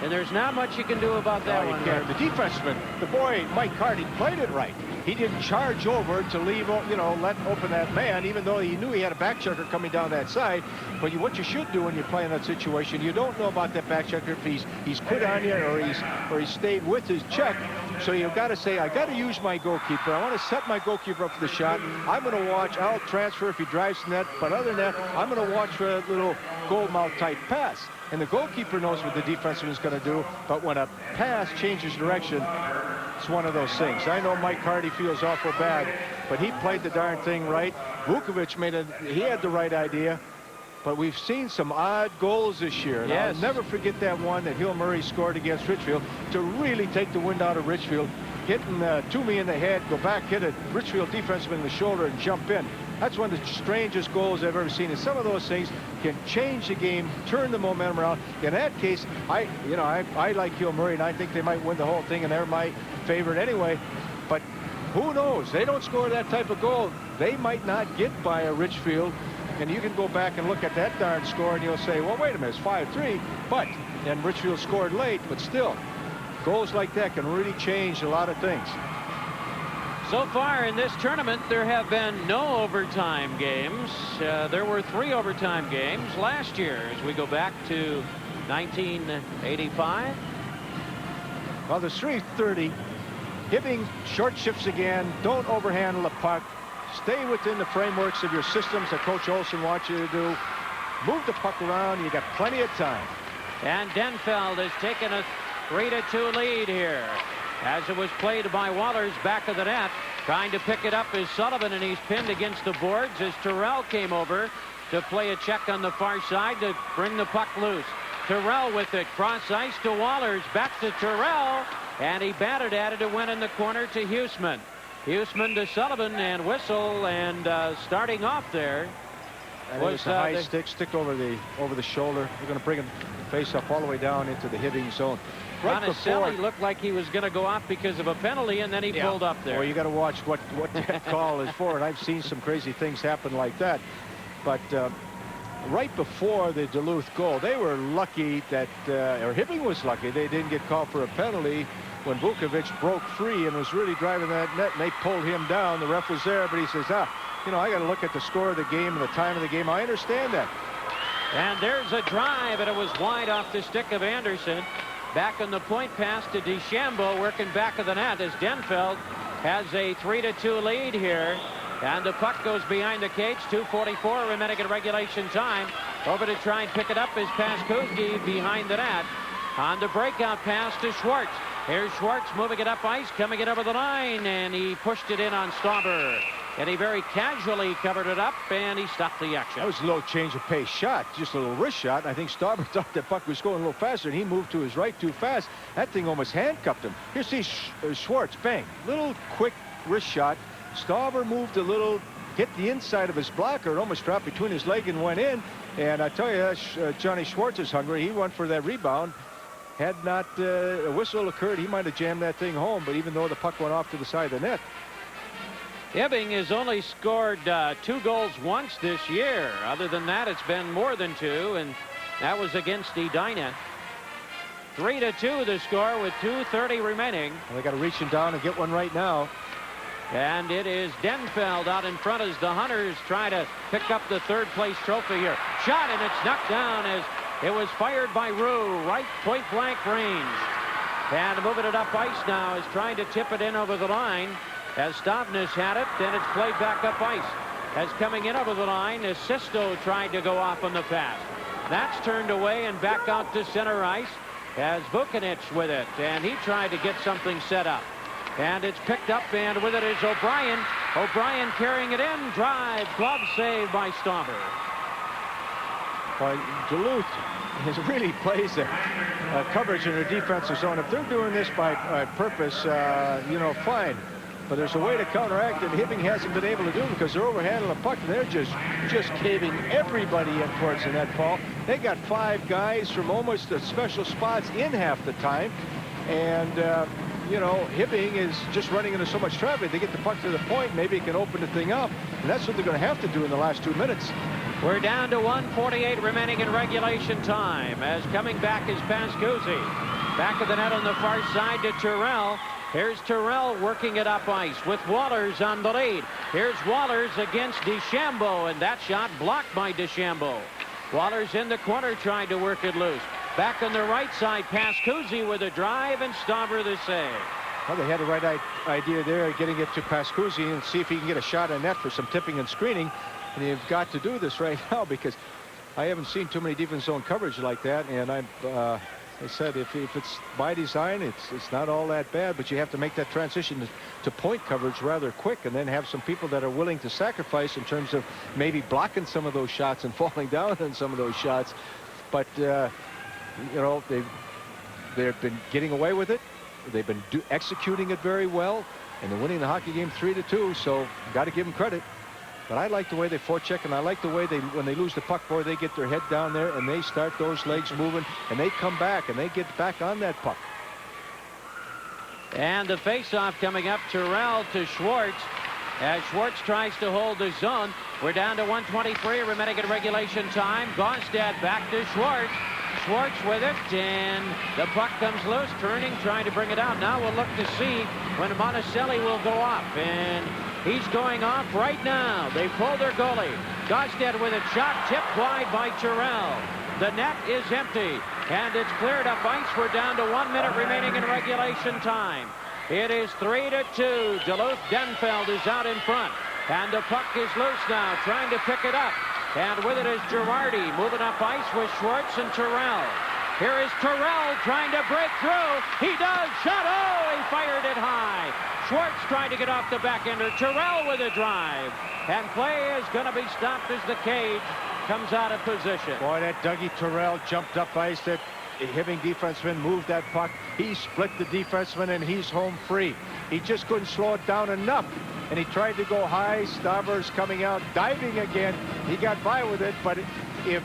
And there's not much you can do about that one. The defenseman, the boy, Mike Hardy, played it right. He didn't charge over to leave, let open that man, even though he knew he had a back checker coming down that side. But what you should do when you play in that situation, you don't know about that back checker if he's quit on you or he's stayed with his check. So you've got to say, I got to use my goalkeeper. I want to set my goalkeeper up for the shot. I'm going to watch. I'll transfer if he drives the net. But other than that, I'm going to watch for a little goal mouth type pass. And the goalkeeper knows what the defenseman is going to do. But when a pass changes direction, it's one of those things. I know Mike Hardy feels awful bad, but he played the darn thing right. Vukovic he had the right idea. But we've seen some odd goals this year. And Yes. I'll never forget that one that Hill Murray scored against Richfield to really take the wind out of Richfield. Hitting Toomey in the head, go back, hit a Richfield defenseman in the shoulder, and jump in. That's one of the strangest goals I've ever seen. And some of those things can change the game, turn the momentum around. In that case, I like Hill Murray, and I think they might win the whole thing, and they're my favorite anyway. But who knows? They don't score that type of goal, they might not get by a Richfield. And you can go back and look at that darn score, and you'll say, well, wait a minute, it's 5-3. But then Richfield scored late, but still, goals like that can really change a lot of things. So far in this tournament, there have been no overtime games. There were 3 overtime games last year as we go back to 1985. Well, there's 3:30. Hibbing short shifts again. Don't overhandle the puck. Stay within the frameworks of your systems that Coach Olson wants you to do. Move the puck around. You got plenty of time. And Denfeld has taken a 3-2 lead here. As it was played by Wallers back of the net. Trying to pick it up is Sullivan, and he's pinned against the boards as Terrell came over to play a check on the far side to bring the puck loose. Terrell with it. Cross ice to Wallers. Back to Terrell. And he batted at it to win in the corner to Huseman. Huseman to Sullivan, and whistle, and starting off there was a high stick over the shoulder. We're going to bring him face up all the way down into the Hibbing zone. Right before, looked like he was going to go off because of a penalty, and then he pulled up there. Well, you got to watch what that call is for, and I've seen some crazy things happen like that. But right before the Duluth goal, they were lucky that, or Hibbing was lucky, they didn't get called for a penalty when Vukovic broke free and was really driving that net, and they pulled him down. The ref was there, but he says, you know, I got to look at the score of the game and the time of the game. I understand that. And there's a drive, and it was wide off the stick of Anderson. Back on the point pass to DeChambeau, working back of the net as Denfeld has a 3-2 lead here. And the puck goes behind the cage. 2:44 remaining in regulation time. Over to try and pick it up is Paskuski behind the net. On the breakout pass to Schwartz. Here's Schwartz moving it up ice, coming it over the line, and he pushed it in on Stauber. And he very casually covered it up, and he stopped the action. That was a low change of pace shot, just a little wrist shot. I think Stauber thought the puck was going a little faster, and he moved to his right too fast. That thing almost handcuffed him. Here, see Schwartz, bang, little quick wrist shot. Stauber moved a little, hit the inside of his blocker, almost dropped between his leg and went in. And I tell you, Johnny Schwartz is hungry. He went for that rebound. Had not a whistle occurred, he might have jammed that thing home, but even though the puck went off to the side of the net. Hibbing has only scored 2 goals once this year. Other than that, it's been more than 2, and that was against Edina. 3-2 the score with 2:30 remaining. Well, they got to reach him down and get one right now. And it is Denfeld out in front as the Hunters try to pick up the 3rd place trophy here. Shot, and it's knocked down as it was fired by Rue, right point blank range. And moving it up ice now is trying to tip it in over the line as Stavnes had it, then it's played back up ice. As coming in over the line as Sisto tried to go off on the pass. That's turned away and back out to center ice as Vukovic with it, and he tried to get something set up. And it's picked up, and with it is O'Brien. O'Brien carrying it in, drive, glove save by Stauber. Duluth really plays their coverage in their defensive zone. If they're doing this by purpose, you know, fine. But there's a way to counteract it. Hibbing hasn't been able to do it because they're overhandling the puck, and they're just caving everybody in towards the net, Paul. They got 5 guys from almost the special spots in half the time. And, you know, Hibbing is just running into so much traffic. They get the puck to the point, maybe it can open the thing up. And that's what they're going to have to do in the last 2 minutes. We're down to 1:48 remaining in regulation time as coming back is Pascusi. Back of the net on the far side to Terrell. Here's Terrell working it up ice with Wallers on the lead. Here's Wallers against DeChambeau, and that shot blocked by DeChambeau. Wallers in the corner trying to work it loose. Back on the right side, Pascusi with a drive, and Stauber the save. Well, they had the right idea there, getting it to Pascusi and see if he can get a shot on net for some tipping and screening. And you've got to do this right now because I haven't seen too many defense zone coverage like that, and I said if it's by design, it's not all that bad, but you have to make that transition to point coverage rather quick, and then have some people that are willing to sacrifice in terms of maybe blocking some of those shots and falling down on some of those shots. But you know, they've been getting away with it. They've been executing it very well, and they're winning the hockey game 3-2. So got to give them credit. But I like the way they forecheck, and I like the way when they lose the puck, boy, they get their head down there and they start those legs moving, and they come back and they get back on that puck. And the faceoff coming up, Terrell to Schwartz, as Schwartz tries to hold the zone. We're down to 1:23 remaining in regulation time. Gaustad back to Schwartz. Schwartz with it, and the puck comes loose, turning, trying to bring it out. Now we'll look to see when Monticelli will go off, and he's going off right now. They pull their goalie. Gaustad with a shot, tipped wide by Terrell. The net is empty, and it's cleared up ice. We're down to 1 minute remaining in regulation time. It is 3-2. Duluth Denfeld is out in front, and the puck is loose now, trying to pick it up. And with it is Girardi moving up ice with Schwartz and Terrell. Here is Terrell trying to break through. He does. Shot. Oh, he fired it high. Schwartz trying to get off the backender. Terrell with a drive. And play is going to be stopped as the cage comes out of position. Boy, that Dougie Terrell jumped up ice. That Hibbing defenseman moved that puck. He split the defenseman, and he's home free. He just couldn't slow it down enough. And he tried to go high. Stauber's coming out, diving again. He got by with it, but if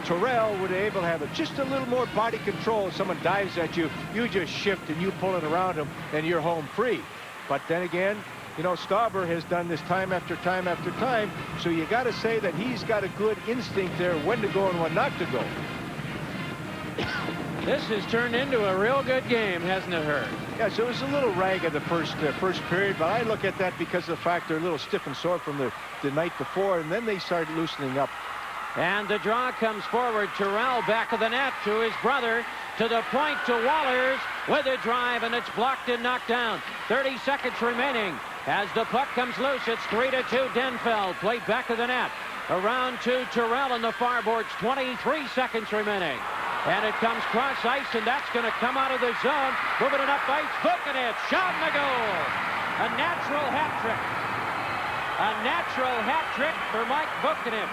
Terrell would be able to have just a little more body control, if someone dives at you, you just shift and you pull it around him, and you're home free. But then again, you know, Stauber has done this time after time after time, so you got to say that he's got a good instinct there when to go and when not to go. This has turned into a real good game, hasn't it, Herb? Yeah, so it was a little ragged the first period, but I look at that because of the fact they're a little stiff and sore from the night before, and then they started loosening up. And the draw comes forward. Terrell back of the net to his brother, to the point to Wallers with a drive, and it's blocked and knocked down. 30 seconds remaining as the puck comes loose. It's 3-2 Denfeld. Played back of the net. Around to Terrell in the far boards. 23 seconds remaining. And it comes cross ice, and that's going to come out of the zone. Moving it up ice, booking it, shot in the goal. A natural hat trick. A natural hat trick for Mike Buchanan.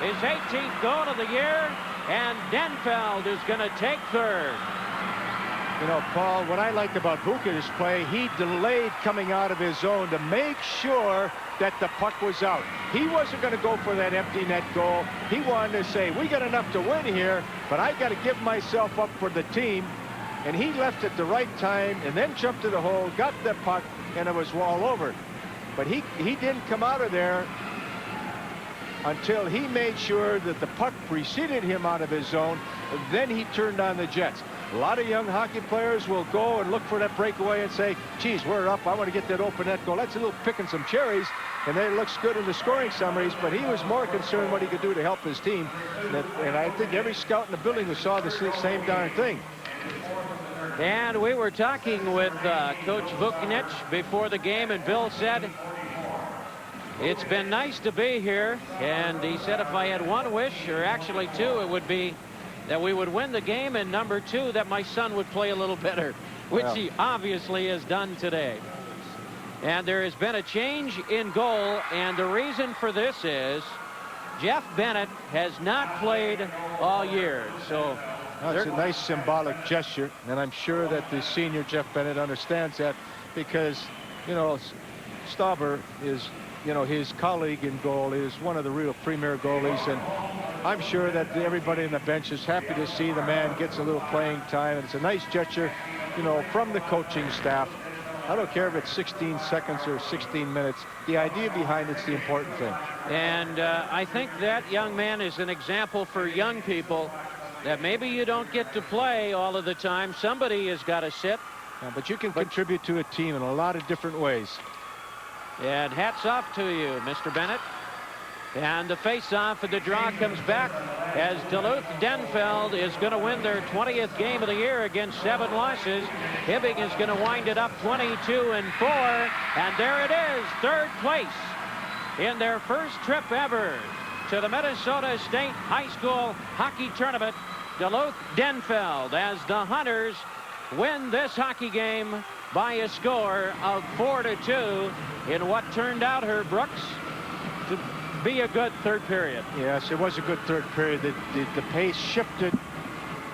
His 18th goal of the year, and Denfeld is going to take third. You know, Paul, what I liked about Buchanan's play, he delayed coming out of his zone to make sure that the puck was out. He wasn't going to go for that empty net goal. He wanted to say, we got enough to win here, but I got to give myself up for the team. And he left at the right time and then jumped to the hole, got the puck, and it was all over. But he didn't come out of there until he made sure that the puck preceded him out of his zone. Then he turned on the Jets. A lot of young hockey players will go and look for that breakaway and say, geez, we're up. I want to get that open net goal. That's a little picking some cherries, and then it looks good in the scoring summaries, but he was more concerned what he could do to help his team. And I think every scout in the building saw the same darn thing. And we were talking with Coach Vukanich before the game, and Bill said, it's been nice to be here. And he said if I had one wish, or actually two, it would be that we would win the game, and number two, that my son would play a little better, which he obviously has done today. And there has been a change in goal, and the reason for this is Jeff Bennett has not played all year. So it's a nice symbolic gesture, and I'm sure that the senior Jeff Bennett understands that, because, you know, Stauber is, you know, his colleague in goal is one of the real premier goalies, and I'm sure that everybody on the bench is happy to see the man gets a little playing time, and it's a nice gesture, you know, from the coaching staff. I don't care if it's 16 seconds or 16 minutes. The idea behind it's the important thing. And I think that young man is an example for young people that maybe you don't get to play all of the time. Somebody has got to sit. Yeah, but you can contribute to a team in a lot of different ways. And hats off to you, Mr. Bennett. And the face-off of the draw comes back as Duluth Denfeld is going to win their 20th game of the year against 7 losses. Hibbing is going to wind it up 22-4. And there it is, third place in their first trip ever to the Minnesota State High School Hockey Tournament. Duluth Denfeld as the Hunters win this hockey game by a score of 4-2 in what turned out, Herb Brooks, to be a good third period. Yes, it was a good third period. The pace shifted.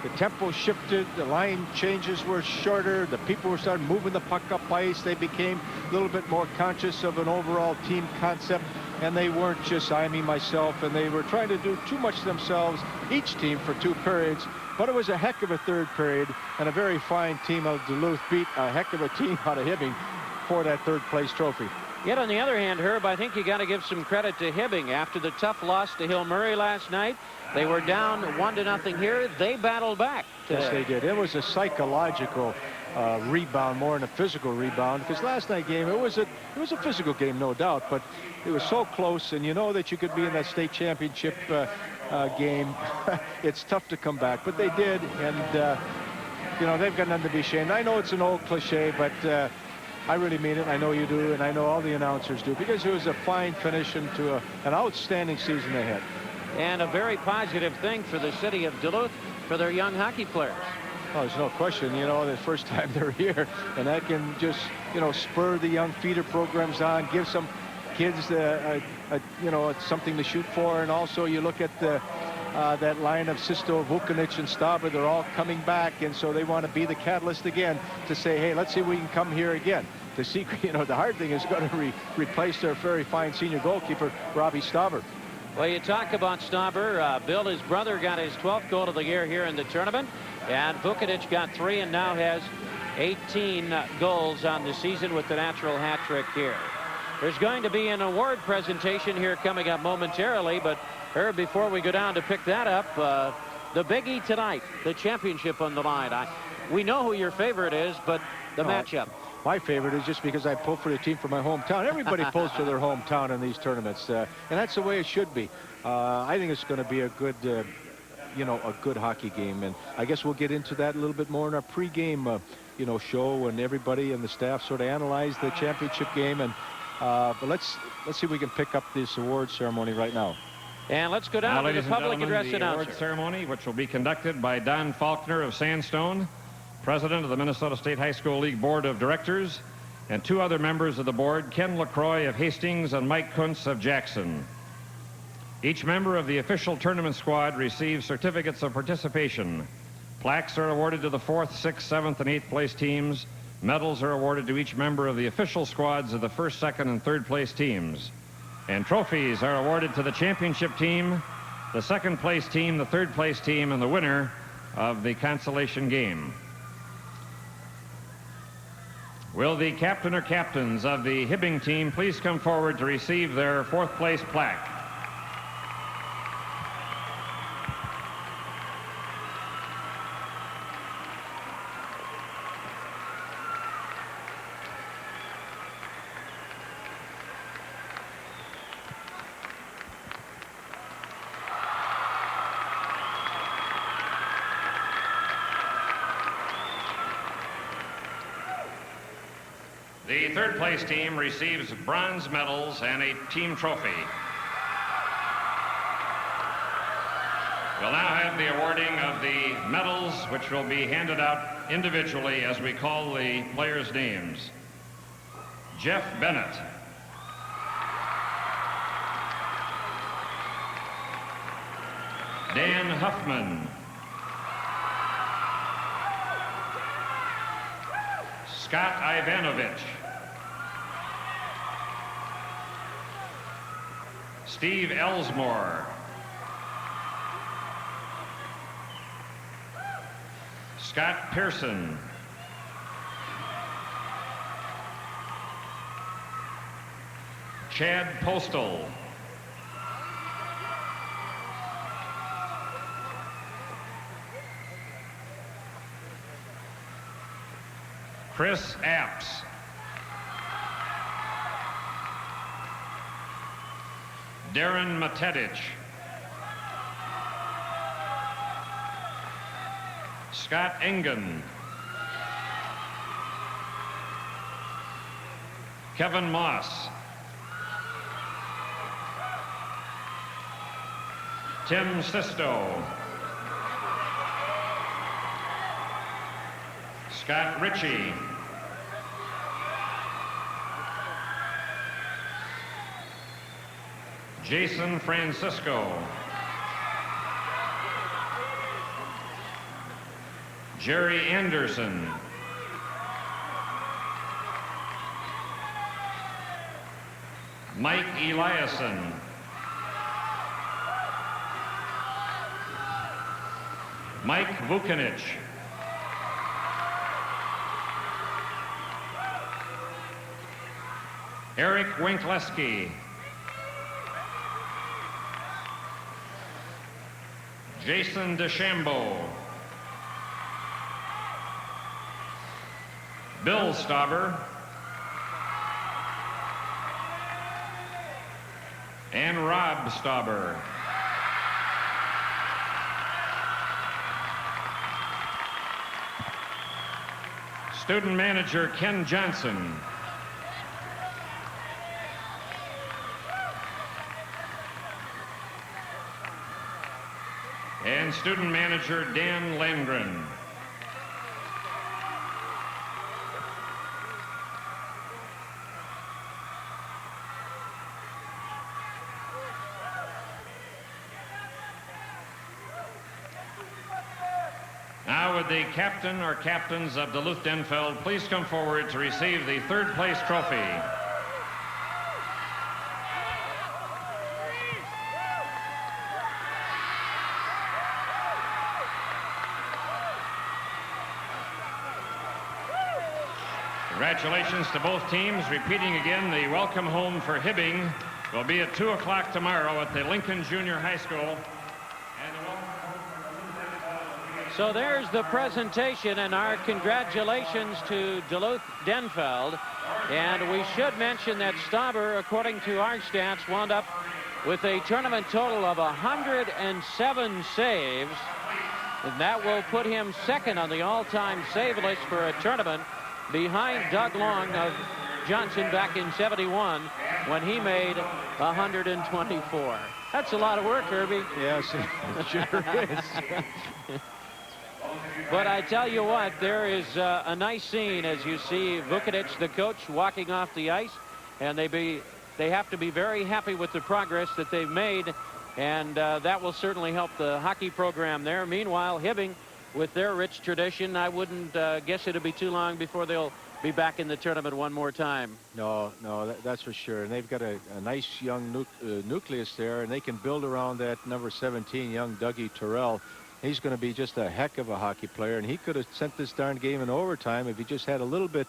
The tempo shifted. The line changes were shorter. The people were starting moving the puck up ice. They became a little bit more conscious of an overall team concept. And they weren't just I, me, myself. And they were trying to do too much themselves, each team, for 2 periods. But it was a heck of a third period. And a very fine team of Duluth beat a heck of a team out of Hibbing for that third place trophy. Yet on the other hand, Herb, I think you got to give some credit to Hibbing. After the tough loss to Hill Murray last night, they were down 1-0 here. They battled back today. Yes, they did. It was a psychological rebound more than a physical rebound, because last night game it was a physical game, no doubt, but it was so close, and you know that you could be in that state championship game. It's tough to come back, but they did, and you know, they've got nothing to be ashamed. I know it's an old cliche, but I really mean it. I know you do, and I know all the announcers do, because it was a fine finish into an outstanding season ahead. And a very positive thing for the city of Duluth, for their young hockey players. Oh, there's no question, you know, the first time they're here, and that can just, you know, spur the young feeder programs on, give some kids, you know, something to shoot for. And also you look at that line of Sisto, Vucinic, and Stauber, they're all coming back, and so they want to be the catalyst again to say, hey, let's see if we can come here again. The secret, you know, the hard thing is going to replace their very fine senior goalkeeper, Robbie Stauber. Well, you talk about Stauber. Bill, his brother, got his 12th goal of the year here in the tournament. And Vucinic got 3 and now has 18 goals on the season with the natural hat trick here. There's going to be an award presentation here coming up momentarily. But, Herb, before we go down to pick that up, the biggie tonight, the championship on the line. We know who your favorite is, but the matchup. My favorite is just because I pull for the team from my hometown. Everybody pulls for their hometown in these tournaments, and that's the way it should be. I think it's going to be a good, you know, a good hockey game, and I guess we'll get into that a little bit more in our pregame, you know, show, and everybody and the staff sort of analyze the championship game. And but let's see if we can pick up this award ceremony right now. And let's go down to the public address announcer. The award ceremony, which will be conducted by Don Faulkner of Sandstone, President of the Minnesota State High School League Board of Directors, and 2 other members of the board, Ken LaCroix of Hastings and Mike Kuntz of Jackson. Each member of the official tournament squad receives certificates of participation. Plaques are awarded to the 4th, 6th, 7th, and 8th place teams. Medals are awarded to each member of the official squads of the 1st, 2nd, and 3rd place teams. And trophies are awarded to the championship team, the 2nd place team, the 3rd place team, and the winner of the consolation game. Will the captain or captains of the Hibbing team please come forward to receive their 4th place plaque? The 3rd place team receives bronze medals and a team trophy. We'll now have the awarding of the medals, which will be handed out individually as we call the players' names. Jeff Bennett. Dan Huffman. Scott Ivanovich. Steve Elsmore. Scott Pearson. Chad Postal. Chris Apps. Darren Matedich. Scott Engen. Kevin Moss. Tim Sisto. Scott Ritchie. Jason Francisco. Jerry Anderson. Mike Eliason. Mike Vukanich. Eric Winkleski. Jason DeChambeau. Bill Stauber. And Rob Stauber. Student manager Ken Johnson. And student manager Dan Landgren. Now would the captain or captains of Duluth Denfeld please come forward to receive the third place trophy. Congratulations to both teams. Repeating again, the welcome home for Hibbing will be at 2 o'clock tomorrow at the Lincoln Junior High School. So there's the presentation, and our congratulations to Duluth Denfeld. And we should mention that Stauber, according to our stats, wound up with a tournament total of 107 saves. And that will put him second on the all-time save list for a tournament, behind Doug Long of Johnson back in '71 when he made 124. That's a lot of work, Herbie. Yes, it sure is. But I tell you what, there is a nice scene as you see Vukanich, the coach, walking off the ice, and they have to be very happy with the progress that they've made, and that will certainly help the hockey program there. Meanwhile, Hibbing, with their rich tradition, I wouldn't guess it'll be too long before they'll be back in the tournament one more time. No, that's for sure. And they've got a nice young nucleus there, and they can build around that number 17, young Dougie Terrell. He's going to be just a heck of a hockey player, and he could have sent this darn game in overtime if he just had a little bit,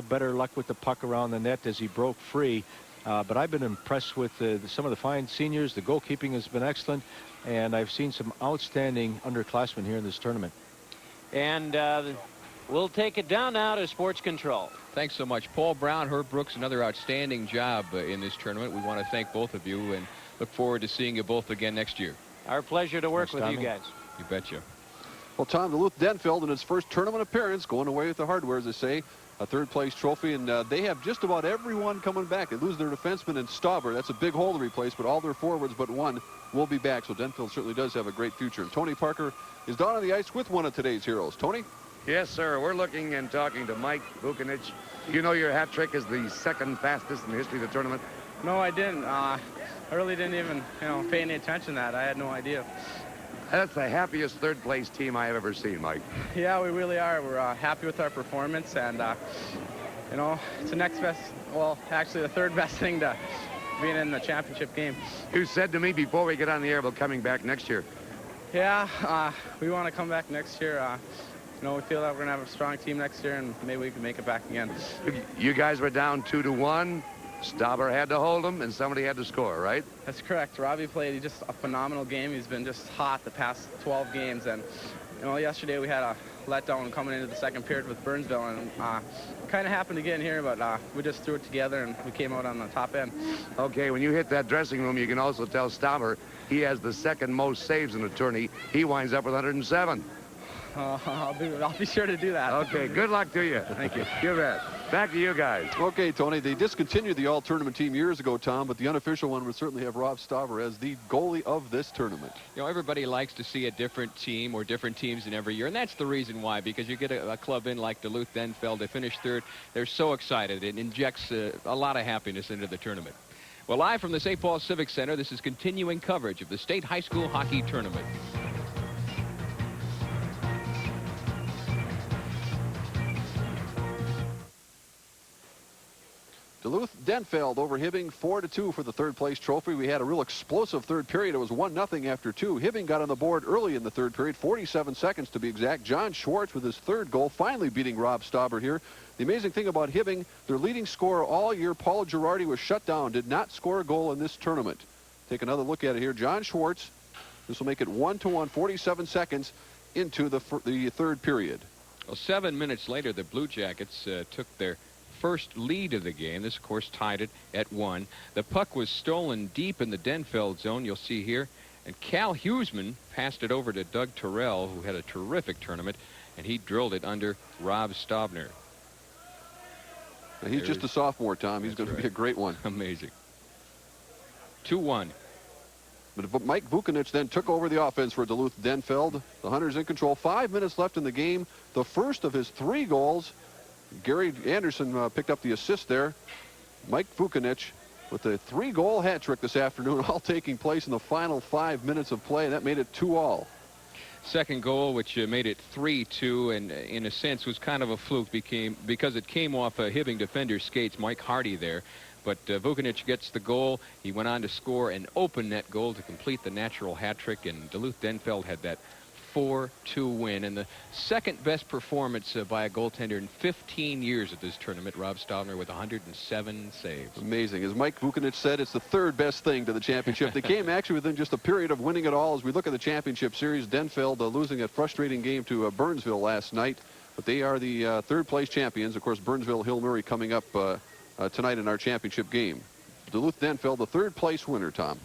better luck with the puck around the net as he broke free. But I've been impressed with some of the fine seniors. The goalkeeping has been excellent, and I've seen some outstanding underclassmen here in this tournament. And we'll take it down now to Sports Control. Thanks so much, Paul Brown, Herb Brooks, another outstanding job in this tournament. We want to thank both of you and look forward to seeing you both again next year. Our pleasure to work with Tommy. you guys. You betcha. Well, Tom, Duluth Denfeld in its first tournament appearance, going away with the hardware, as they say, a third-place trophy, and they have just about everyone coming back. They lose their defenseman in Stauber. That's a big hole to replace, but all their forwards but one will be back, so Denfeld certainly does have a great future. And Tony Parker is down on the ice with one of today's heroes. Tony? Yes, sir. We're looking and talking to Mike Vukanich. You know your hat trick is the second fastest in the history of the tournament? No, I didn't. I really didn't even, pay any attention to that. I had no idea. That's the happiest third-place team I have ever seen, Mike. Yeah, we really are. We're happy with our performance, and, it's the next best, well, actually the third best thing to being in the championship game. You said to me before we get on the air about coming back next year. Yeah, we want to come back next year. We feel that we're going to have a strong team next year, and maybe we can make it back again. You guys were down 2-1. Stauber had to hold him, and somebody had to score, right? That's correct. Robbie played just a phenomenal game. He's been just hot the past 12 games. And, yesterday we had a letdown coming into the second period with Burnsville. And it kind of happened again here, but we just threw it together, and we came out on the top end. Okay, when you hit that dressing room, you can also tell Stauber he has the second most saves in the tourney. He winds up with 107. I'll be sure to do that. Okay, good luck to you. Thank you. You bet. Back to you guys. Okay, Tony, they discontinued the all-tournament team years ago, Tom, but the unofficial one would certainly have Rob Stauber as the goalie of this tournament. You know, everybody likes to see a different team or different teams in every year, and that's the reason why, because you get a club in like Duluth Denfeld to finish third. They're so excited. It injects a lot of happiness into the tournament. Well, live from the St. Paul Civic Center, this is continuing coverage of the State High School Hockey Tournament. Duluth Denfeld over Hibbing 4-2 for the third place trophy. We had a real explosive third period. It was 1-0 after 2. Hibbing got on the board early in the third period, 47 seconds to be exact. John Schwartz with his third goal, finally beating Rob Stauber here. The amazing thing about Hibbing, their leading scorer all year, Paul Girardi, was shut down, did not score a goal in this tournament. Take another look at it here. John Schwartz, this will make it 1-1, 47 seconds into the third period. Well, 7 minutes later, the Blue Jackets took their first lead of the game. This, of course, tied it at 1. The puck was stolen deep in the Denfeld zone, you'll see here. And Cal Huseman passed it over to Doug Terrell, who had a terrific tournament, and he drilled it under Rob Stauber. He's just a sophomore, Tom. He's going to be a great one. Amazing. 2-1. But Mike Vukanich then took over the offense for Duluth Denfeld. The Hunters in control. 5 minutes left in the game. The first of his 3 goals. Gary Anderson picked up the assist there. Mike Vukanich with a 3-goal hat trick this afternoon, all taking place in the final 5 minutes of play, and that made it 2-2. Second goal, which made it 3-2, and in a sense was kind of a fluke because it came off a Hibbing defender's skates, Mike Hardy there. But Vukanich gets the goal. He went on to score an open net goal to complete the natural hat trick, and Duluth Denfeld had that 4-2 win, and the second best performance by a goaltender in 15 years at this tournament. Rob Stauber with 107 saves. Amazing. As Mike Vukanich said, it's the third best thing to the championship. They came actually within just a period of winning it all. As we look at the championship series, Denfeld losing a frustrating game to Burnsville last night, but they are the third place champions. Of course, Burnsville Hill Murray coming up tonight in our championship game. Duluth Denfeld, the third place winner, Tom.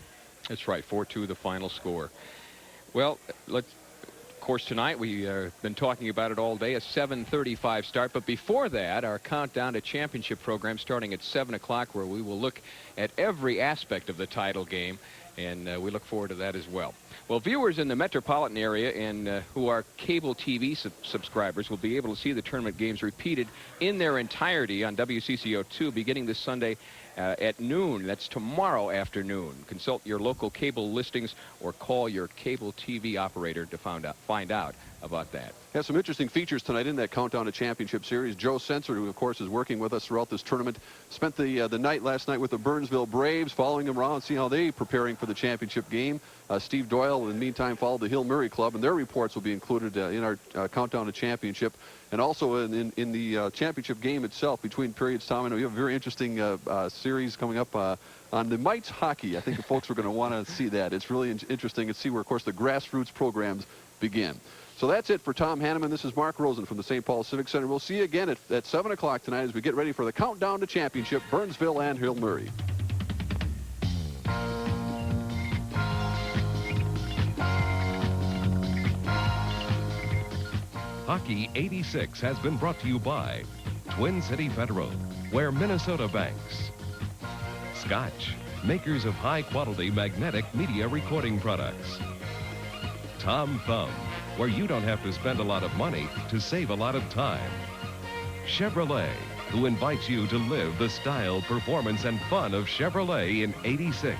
That's right, 4-2 the final score. Well, of course, tonight we've been talking about it all day, a 7:35 start. But before that, our countdown to championship program starting at 7 o'clock, where we will look at every aspect of the title game, and we look forward to that as well. Well, viewers in the metropolitan area and who are cable TV subscribers will be able to see the tournament games repeated in their entirety on WCCO2 beginning this Sunday at noon. That's tomorrow afternoon. Consult your local cable listings or call your cable TV operator to find out about that. Has some interesting features tonight in that countdown to championship series. Joe Sensor, who of course is working with us throughout this tournament, spent the night last night with the Burnsville Braves, following them around, see how they preparing for the championship game. Steve Doyle, in the meantime, followed the Hill Murray Club, and their reports will be included in our countdown to championship, and also in the championship game itself between periods. Tom, I know you have a very interesting series coming up on the Mites hockey. I think the folks are going to want to see that. It's really interesting to see where, of course, the grassroots programs begin. So that's it for Tom Hanneman. This is Mark Rosen from the St. Paul Civic Center. We'll see you again at 7 o'clock tonight as we get ready for the countdown to championship, Burnsville and Hill Murray. Hockey 86 has been brought to you by Twin City Federal, where Minnesota banks. Scotch, makers of high-quality magnetic media recording products. Tom Thumb, where you don't have to spend a lot of money to save a lot of time. Chevrolet, who invites you to live the style, performance, and fun of Chevrolet in 86.